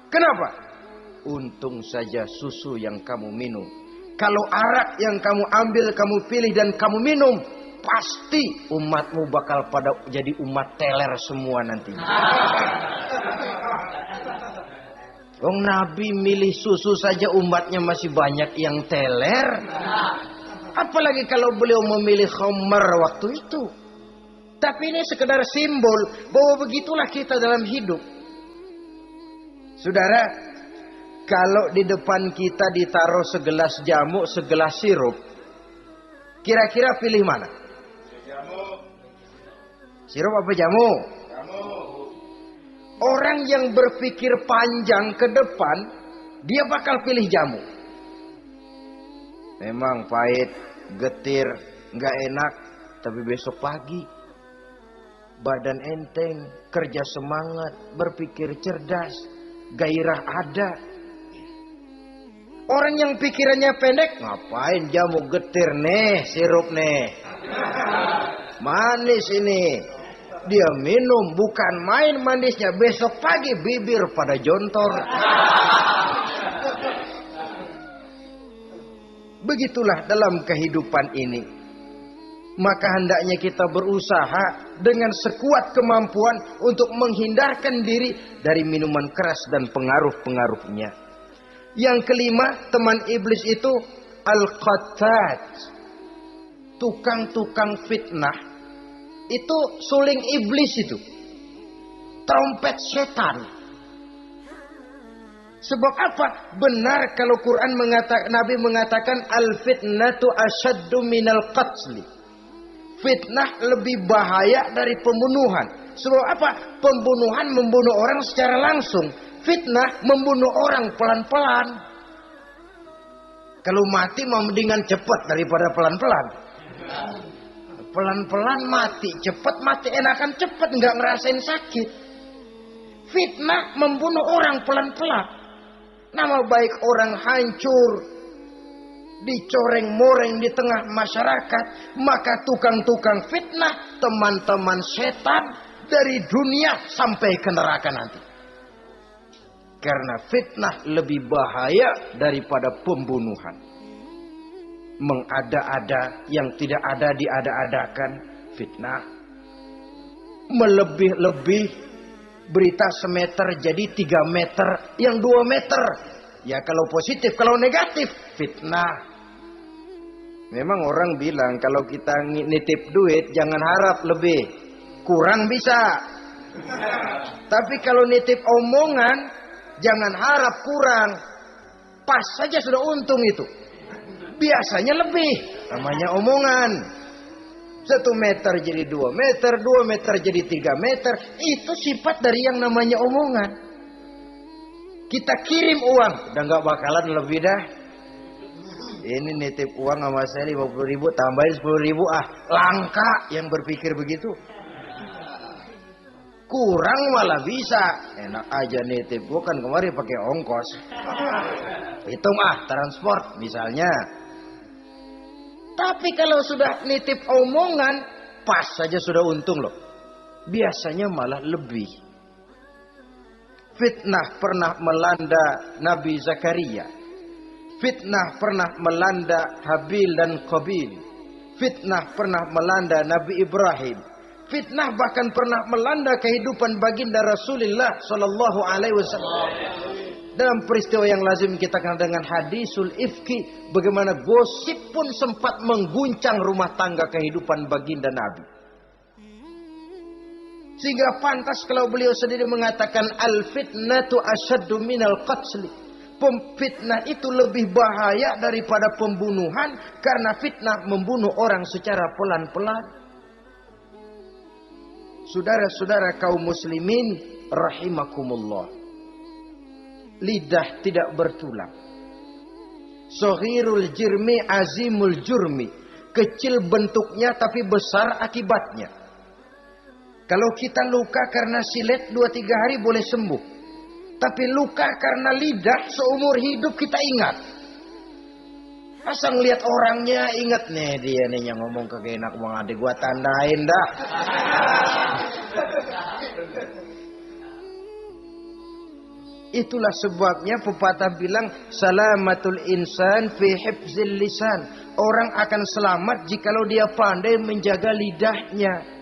Kenapa? Untung saja susu yang kamu minum. Kalau arak yang kamu ambil, kamu pilih dan kamu minum, pasti umatmu bakal pada jadi umat teler semua nantinya. Nabi milih susu saja umatnya masih banyak yang teler. Apalagi kalau beliau memilih khamar waktu itu. Tapi ini sekedar simbol bahwa begitulah kita dalam hidup. Saudara, kalau di depan kita ditaruh segelas jamu, segelas sirup, kira-kira pilih mana? Jamu. Sirup apa jamu? Jamu. Orang yang berpikir panjang ke depan, dia bakal pilih jamu. Memang pahit, getir, nggak enak, tapi besok pagi badan enteng, kerja semangat, berpikir cerdas, gairah ada. Orang yang pikirannya pendek, ngapain jamu getir nih, sirup nih, manis ini. Dia minum, bukan main manisnya, besok pagi bibir pada jontor. Begitulah dalam kehidupan ini. Maka hendaknya kita berusaha dengan sekuat kemampuan untuk menghindarkan diri dari minuman keras dan pengaruh-pengaruhnya. Yang kelima, teman iblis itu al-qattat, tukang-tukang fitnah. Itu suling iblis itu, trompet setan. Sebab apa? Benar kalau Quran Nabi mengatakan al-fitnatu asyaddu minal qatli. Fitnah lebih bahaya dari pembunuhan. Sebab apa? Pembunuhan membunuh orang secara langsung. Fitnah membunuh orang pelan-pelan. Kalau mati mau mendingan cepat daripada pelan-pelan. Pelan-pelan mati, cepat mati enakan cepat, nggak ngerasain sakit. Fitnah membunuh orang pelan-pelan. Nama baik orang hancur, dicoreng-moreng di tengah masyarakat. Maka tukang-tukang fitnah, teman-teman setan dari dunia sampai ke neraka nanti. Karena fitnah lebih bahaya daripada pembunuhan. Mengada-ada yang tidak ada diada-adakan, fitnah. Melebih-lebih, berita semeter jadi 3 meter, yang 2 meter. Ya kalau positif, kalau negatif, fitnah. Memang orang bilang kalau kita nitip duit jangan harap lebih, kurang bisa. Tapi kalau nitip omongan jangan harap kurang, pas saja sudah untung itu. Biasanya lebih, namanya omongan. 1 meter jadi 2 meter, 2 meter jadi 3 meter. Itu sifat dari yang namanya omongan. Kita kirim uang, udah gak bakalan lebih dah. Ini nitip uang sama saya 50.000, tambahin 10.000, langka yang berpikir begitu. Kurang malah bisa. Enak aja nitip, gua kan kemarin pakai ongkos. Hitung transport misalnya. Tapi kalau sudah nitip omongan, pas saja sudah untung loh. Biasanya malah lebih. Fitnah pernah melanda Nabi Zakaria. Fitnah pernah melanda Habil dan Qabil. Fitnah pernah melanda Nabi Ibrahim. Fitnah bahkan pernah melanda kehidupan baginda Rasulullah sallallahu alaihi wasallam. Dalam peristiwa yang lazim kita kenal dengan hadisul ifki, bagaimana gosip pun sempat mengguncang rumah tangga kehidupan baginda Nabi. Sehingga pantas kalau beliau sendiri mengatakan al-fitnatu asyaddu minal qatl. Fitnah itu lebih bahaya daripada pembunuhan karena fitnah membunuh orang secara pelan-pelan. Saudara-saudara kaum muslimin rahimakumullah. Lidah tidak bertulang. Shaghirul jirmi azimul jurmi. Kecil bentuknya tapi besar akibatnya. Kalau kita luka karena silet 2-3 hari boleh sembuh. Tapi luka karena lidah seumur hidup kita ingat. Asal ngeliat orangnya ingat nih dia nih yang ngomong kagak enak bang adik gua tandain dah. Itulah sebabnya pepatah bilang salamatul insan fi hifzil lisan. Orang akan selamat jikalau dia pandai menjaga lidahnya.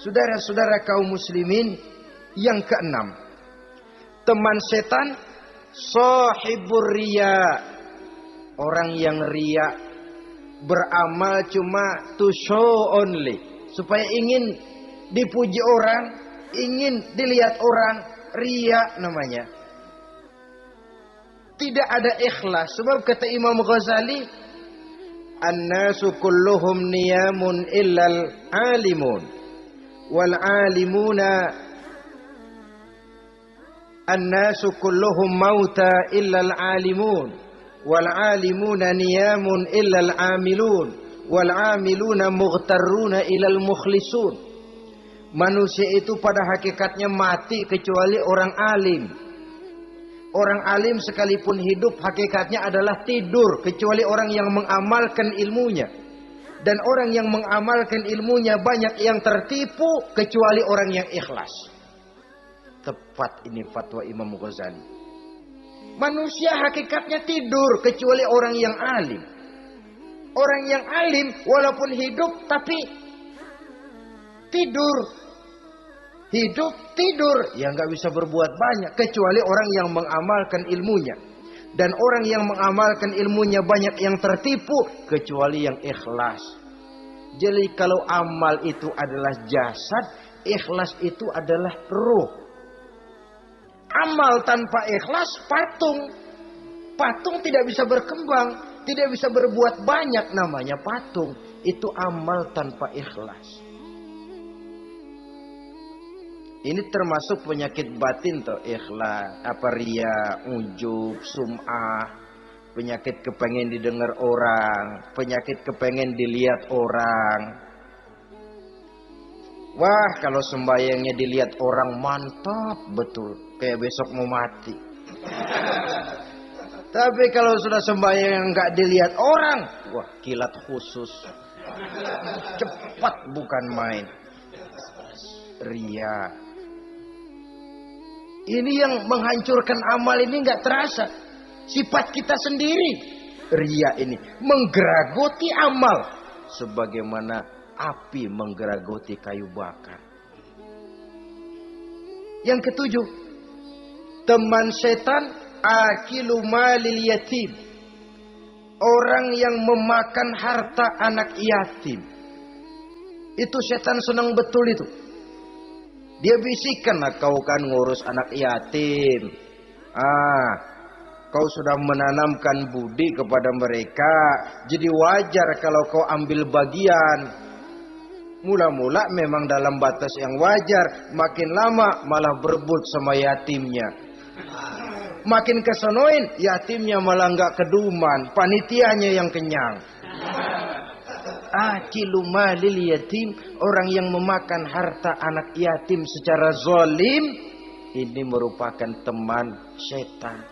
Saudara-saudara kaum muslimin, yang keenam, teman setan sahibur riya. Orang yang riya, beramal cuma to show only, supaya ingin dipuji orang, ingin dilihat orang, riya namanya. Tidak ada ikhlas. Sebab kata Imam Ghazali, an-nasu kulluhum niyamun illal alimun. Wal alimuna an-nasu kulluhum mauta illal alimun. Wal alimuna niyamun illal amilun. Wal amiluna mughtarruna illal mukhlisun. Manusia itu pada hakikatnya mati kecuali orang alim. Orang alim sekalipun hidup hakikatnya adalah tidur kecuali orang yang mengamalkan ilmunya. Dan orang yang mengamalkan ilmunya banyak yang tertipu kecuali orang yang ikhlas. Tepat ini fatwa Imam Ghazali. Manusia hakikatnya tidur kecuali orang yang alim. Orang yang alim walaupun hidup tapi tidur. Hidup tidur. Ya nggak bisa berbuat banyak kecuali orang yang mengamalkan ilmunya. Dan orang yang mengamalkan ilmunya banyak yang tertipu kecuali yang ikhlas. Jadi kalau amal itu adalah jasad, ikhlas itu adalah ruh. Amal tanpa ikhlas patung. Patung tidak bisa berkembang, tidak bisa berbuat banyak, namanya patung. Itu amal tanpa ikhlas. Ini termasuk penyakit batin toh, ikhlas, riya, ujub, sum'ah, penyakit kepengen didengar orang, penyakit kepengen dilihat orang. Wah, kalau sembayangnya dilihat orang mantap betul, kayak besok mau mati. Tapi kalau sudah sembayang nggak dilihat orang, wah kilat khusus, cepat bukan main. Riya. Ini yang menghancurkan amal ini nggak terasa. Sifat kita sendiri. Riya ini menggeragoti amal. Sebagaimana api menggeragoti kayu bakar. Yang ketujuh. Teman setan akilu malil yatim. Orang yang memakan harta anak yatim. Itu setan senang betul itu. Dia bisikkan, kau kan ngurus anak yatim. Kau sudah menanamkan budi kepada mereka. Jadi wajar kalau kau ambil bagian. Mula-mula memang dalam batas yang wajar. Makin lama malah berebut sama yatimnya. Makin kesonoin, yatimnya malah nggak keduman, panitianya yang kenyang. Akilu malil yatim, orang yang memakan harta anak yatim secara zalim, ini merupakan teman setan.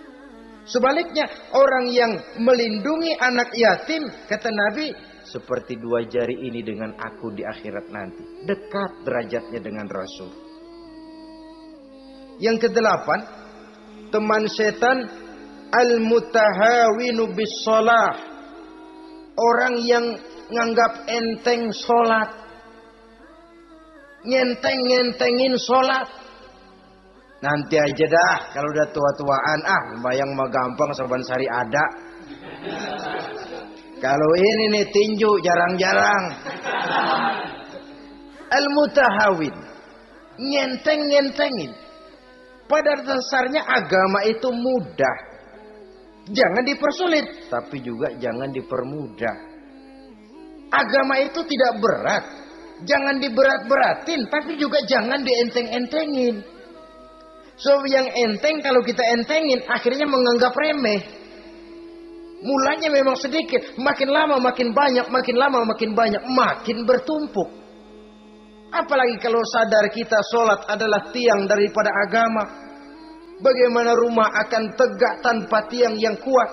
Sebaliknya, orang yang melindungi anak yatim, kata Nabi, seperti dua jari ini dengan aku di akhirat nanti. Dekat derajatnya dengan Rasul. Yang kedelapan, teman setan al-mutahawinu bis shalah. Orang yang nganggap enteng sholat. Ngenteng-ngentengin sholat. Nanti aja dah kalau udah tua-tuaan, sembayang mah gampang, Saban Sari ada. Kalau ini nih tinju jarang-jarang. Al-mutahawin, ngenteng-ngentengin. Pada dasarnya agama itu mudah. Jangan dipersulit, tapi juga jangan dipermudah. Agama itu tidak berat. Jangan diberat-beratin, tapi juga jangan dienteng-entengin. So yang enteng kalau kita entengin akhirnya menganggap remeh. Mulanya memang sedikit, makin lama makin banyak, makin lama makin banyak, makin bertumpuk. Apalagi kalau sadar kita sholat adalah tiang daripada agama. Bagaimana rumah akan tegak tanpa tiang yang kuat?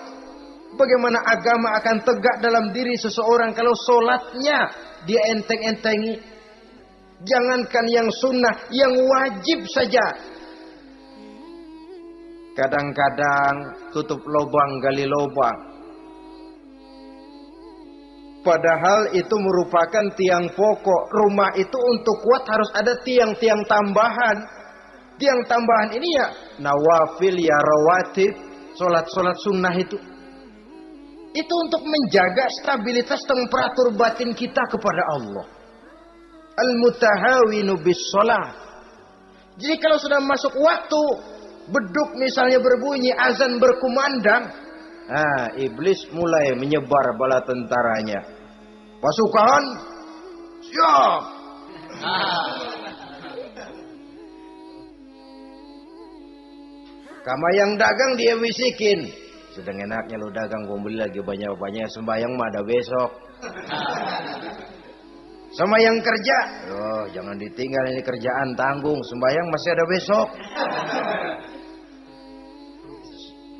Bagaimana agama akan tegak dalam diri seseorang kalau sholatnya dia enteng-entengi? Jangankan yang sunnah, yang wajib saja. Kadang-kadang tutup lubang gali lubang. Padahal itu merupakan tiang pokok. Rumah itu untuk kuat harus ada tiang-tiang tambahan. Tiang tambahan ini ya nawafil, ya rawatib, solat-solat sunnah itu. Itu untuk menjaga stabilitas temperatur batin kita kepada Allah. Al-mutahawinu bis shalah. Jadi kalau sudah masuk waktu, beduk misalnya berbunyi, azan berkumandang, iblis mulai menyebar bala tentaranya. Pasukan, siap. Kama yang dagang dia bisikin, sedang enaknya lu dagang, gua beli lagi banyak-banyak, sembahyang mah ada besok. Sama yang kerja, jangan ditinggal, ini kerjaan tanggung, sembahyang masih ada besok.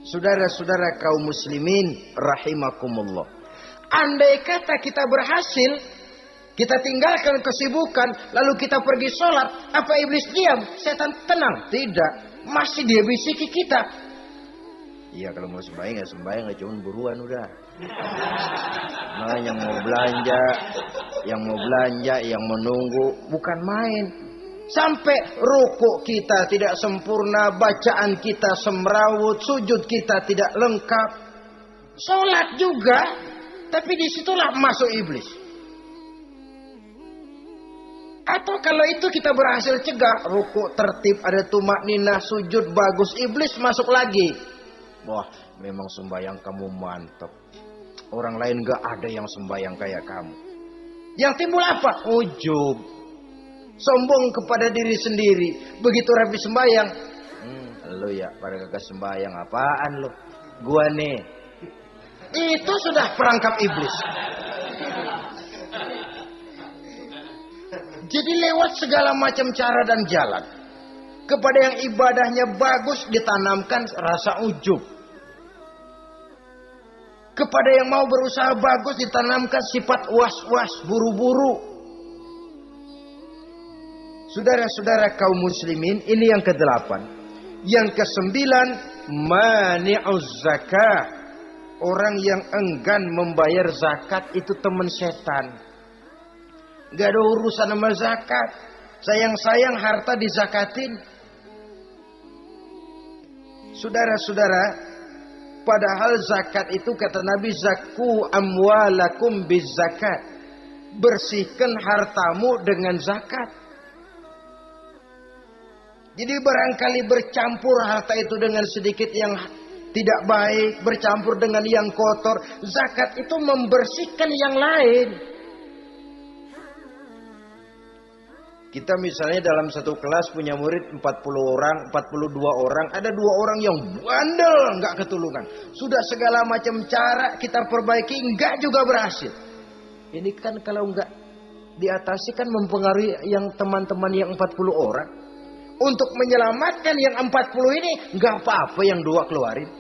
Saudara-saudara kaum muslimin rahimakumullah. Andai kata kita berhasil, kita tinggalkan kesibukan, lalu kita pergi sholat, apa iblis diam? Setan tenang? Tidak, masih dia bisiki kita. Iya, kalau mau sembahyang ya sembahyang, cuma buruan udah. Nah, yang mau belanja, yang menunggu, bukan main. Sampai rukuk kita tidak sempurna, bacaan kita semrawut, sujud kita tidak lengkap. Sholat juga, tapi disitulah masuk iblis. Atau kalau itu kita berhasil cegah, rukuk tertib, ada tumakninah, sujud bagus, iblis masuk lagi. Wah, memang sembahyang kamu mantap. Orang lain gak ada yang sembahyang kayak kamu. Yang timbul apa? Ujub. Sombong kepada diri sendiri. Begitu rapi sembahyang, lu ya pada kagak sembahyang, apaan lu? Gua nih. Itu sudah perangkap iblis. Jadi lewat segala macam cara dan jalan, kepada yang ibadahnya bagus ditanamkan rasa ujub. Kepada yang mau berusaha bagus ditanamkan sifat was-was, buru-buru. Saudara-saudara kaum muslimin, ini yang ke-8. Yang ke-9, mani'uz zakah. Orang yang enggan membayar zakat itu teman setan. Gak ada urusan sama zakat. Sayang-sayang harta dizakatin. Saudara-saudara, padahal zakat itu kata Nabi, zakku amwalakum biz zakat. Bersihkan hartamu dengan zakat. Jadi barangkali bercampur harta itu dengan sedikit yang tidak baik, bercampur dengan yang kotor. Zakat itu membersihkan yang lain. Kita misalnya dalam satu kelas punya murid 40 orang, 42 orang. Ada 2 orang yang bandel, nggak ketulungan. Sudah segala macam cara kita perbaiki, nggak juga berhasil. Ini kan kalau nggak diatasi kan mempengaruhi yang teman-teman yang 40 orang. Untuk menyelamatkan yang 40 ini, nggak apa-apa yang 2 keluarin.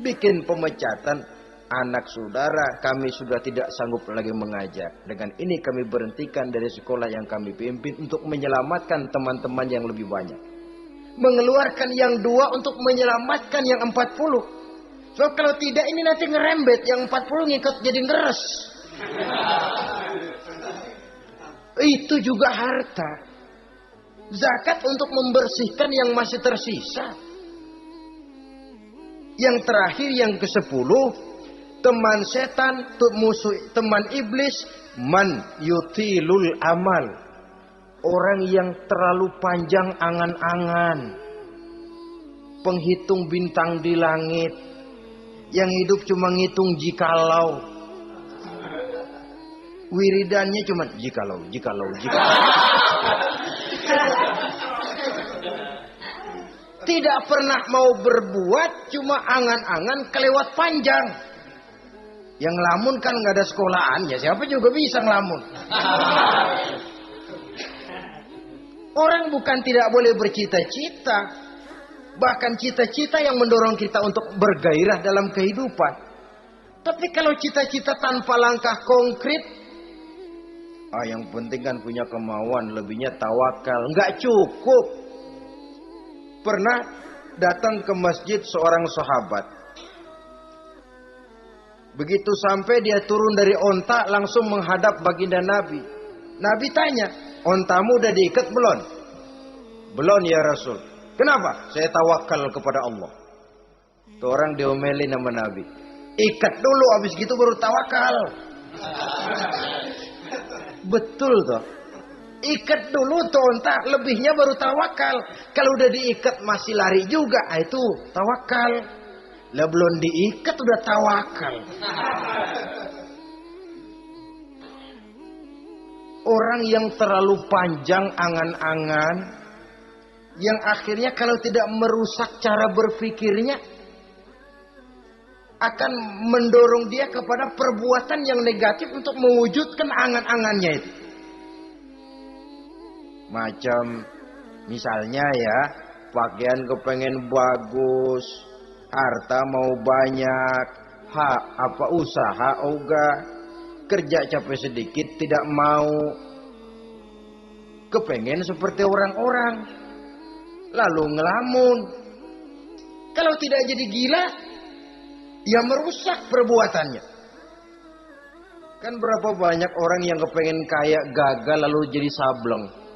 Bikin pemecatan. Anak saudara, kami sudah tidak sanggup lagi mengajar. Dengan ini kami berhentikan dari sekolah yang kami pimpin untuk menyelamatkan teman-teman yang lebih banyak. Mengeluarkan yang 2 untuk menyelamatkan yang 40. So kalau tidak ini nanti ngerembet, yang 40 ngikut jadi ngeres. Itu juga harta. Zakat untuk membersihkan yang masih tersisa. Yang terakhir yang ke-10, teman setan, musuh, teman iblis, man yutilul amal. Orang yang terlalu panjang angan-angan. Penghitung bintang di langit. Yang hidup cuma ngitung jikalau. Wiridannya cuma jikalau. Tidak pernah mau berbuat, cuma angan-angan kelewat panjang. Yang ngelamun kan nggak ada sekolahan, ya siapa juga bisa ngelamun. Orang bukan tidak boleh bercita-cita, bahkan cita-cita yang mendorong kita untuk bergairah dalam kehidupan. Tapi kalau cita-cita tanpa langkah konkret, yang penting kan punya kemauan, lebihnya tawakal, nggak cukup. Pernah datang ke masjid seorang sahabat. Begitu sampai dia turun dari onta langsung menghadap baginda Nabi. Nabi tanya, ontamu udah diikat belum? Belum ya Rasul. Kenapa? Saya tawakal kepada Allah. Tuh orang diomelin sama Nabi. Ikat dulu, habis gitu baru tawakal. Betul toh. Ikat dulu tuh onta, lebihnya baru tawakal. Kalau udah diikat masih lari juga, itu tawakal. Lah belum diikat udah tawakal. Orang yang terlalu panjang angan-angan, yang akhirnya kalau tidak merusak cara berpikirnya, akan mendorong dia kepada perbuatan yang negatif untuk mewujudkan angan-angannya itu. Macam misalnya ya, pakaian kepengen bagus, harta mau banyak, usaha ogah, kerja capek sedikit tidak mau, kepengen seperti orang-orang, lalu ngelamun. Kalau tidak jadi gila, ya merusak perbuatannya. Kan berapa banyak orang yang kepengen kaya gagal lalu jadi sableng.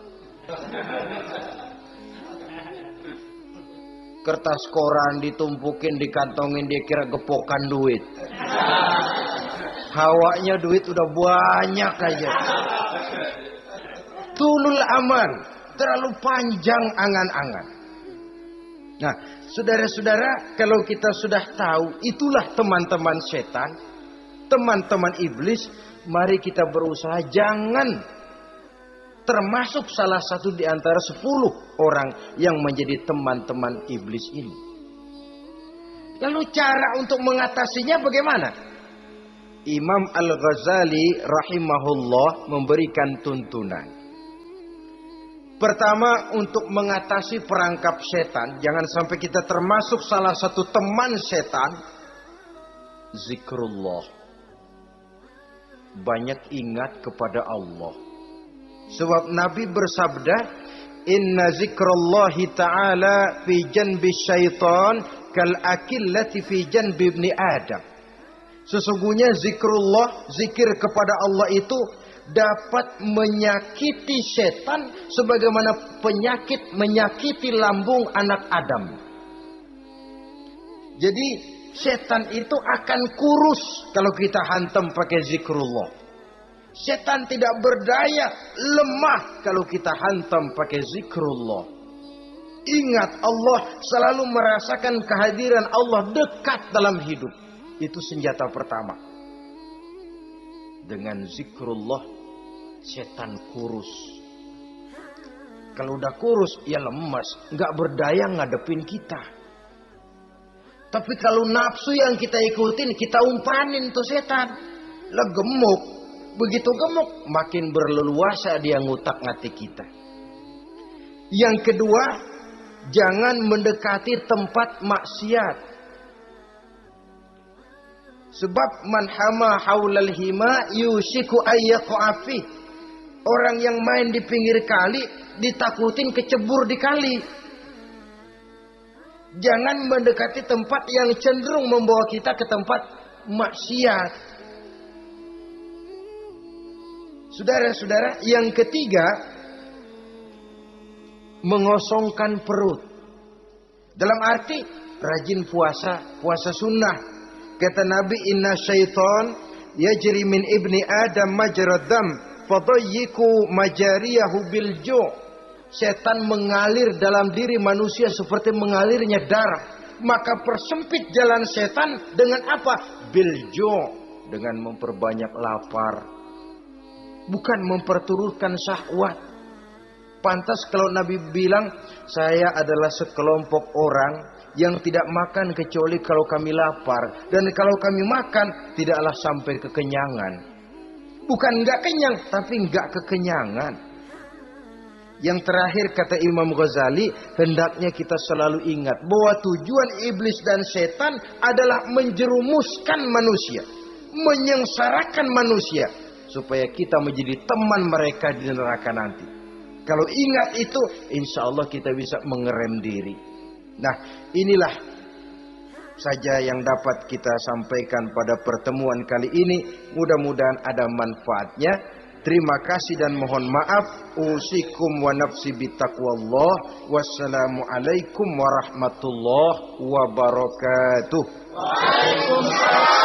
Kertas koran ditumpukin, dikantongin, dia kira gepokan duit. Hawanya duit udah banyak aja. Tulul aman, terlalu panjang angan-angan. Nah, saudara-saudara, kalau kita sudah tahu itulah teman-teman setan, teman-teman iblis, mari kita berusaha jangan termasuk salah satu di antara 10 orang yang menjadi teman-teman iblis ini. Lalu cara untuk mengatasinya bagaimana? Imam Al-Ghazali rahimahullah memberikan tuntunan. Pertama, untuk mengatasi perangkap setan, jangan sampai kita termasuk salah satu teman setan, zikrullah. Banyak ingat kepada Allah. Sebab Nabi bersabda, inna zikrallahi ta'ala fi janbi syaitan kal akillati fi janbi ibni Adam. Sesungguhnya zikrullah, zikir kepada Allah itu dapat menyakiti setan sebagaimana penyakit menyakiti lambung anak Adam. Jadi setan itu akan kurus kalau kita hantam pakai zikrullah. Setan tidak berdaya, lemah kalau kita hantam pakai zikrullah. Ingat Allah, selalu merasakan kehadiran Allah dekat dalam hidup. Itu senjata pertama. Dengan zikrullah, setan kurus. Kalau udah kurus, ya lemas. Nggak berdaya ngadepin kita. Tapi kalau nafsu yang kita ikutin, kita umpanin tuh setan. Lah gemuk. Begitu gemuk, makin berleluasa dia ngutak-ngatik kita. Yang kedua, jangan mendekati tempat maksiat. Sebab man hama haulal hima yusiku ayyaqa fi. Orang yang main di pinggir kali ditakutin kecebur di kali. Jangan mendekati tempat yang cenderung membawa kita ke tempat maksiat. Saudara-saudara, yang ketiga, mengosongkan perut. Dalam arti rajin puasa, puasa sunnah. Kata Nabi, inna syaitan yajri min ibni adam majrad dam fadayyiku majariyahu bil ju'. Setan mengalir dalam diri manusia seperti mengalirnya darah. Maka persempit jalan setan dengan apa? Bil ju', dengan memperbanyak lapar. Bukan memperturutkan syahwat. Pantas kalau Nabi bilang, saya adalah sekelompok orang yang tidak makan kecuali kalau kami lapar. Dan kalau kami makan, tidaklah sampai kekenyangan. Bukan enggak kenyang, tapi enggak kekenyangan. Yang terakhir kata Imam Ghazali, hendaknya kita selalu ingat bahwa tujuan iblis dan setan adalah menjerumuskan manusia, menyengsarakan manusia, supaya kita menjadi teman mereka di neraka nanti. Kalau ingat itu, insya Allah kita bisa mengerem diri. Nah, inilah saja yang dapat kita sampaikan pada pertemuan kali ini. Mudah-mudahan ada manfaatnya. Terima kasih dan mohon maaf. Usikum wa nafsi bitaqwallah. Wassalamualaikum warahmatullahi wabarakatuh. Waalaikumsalam.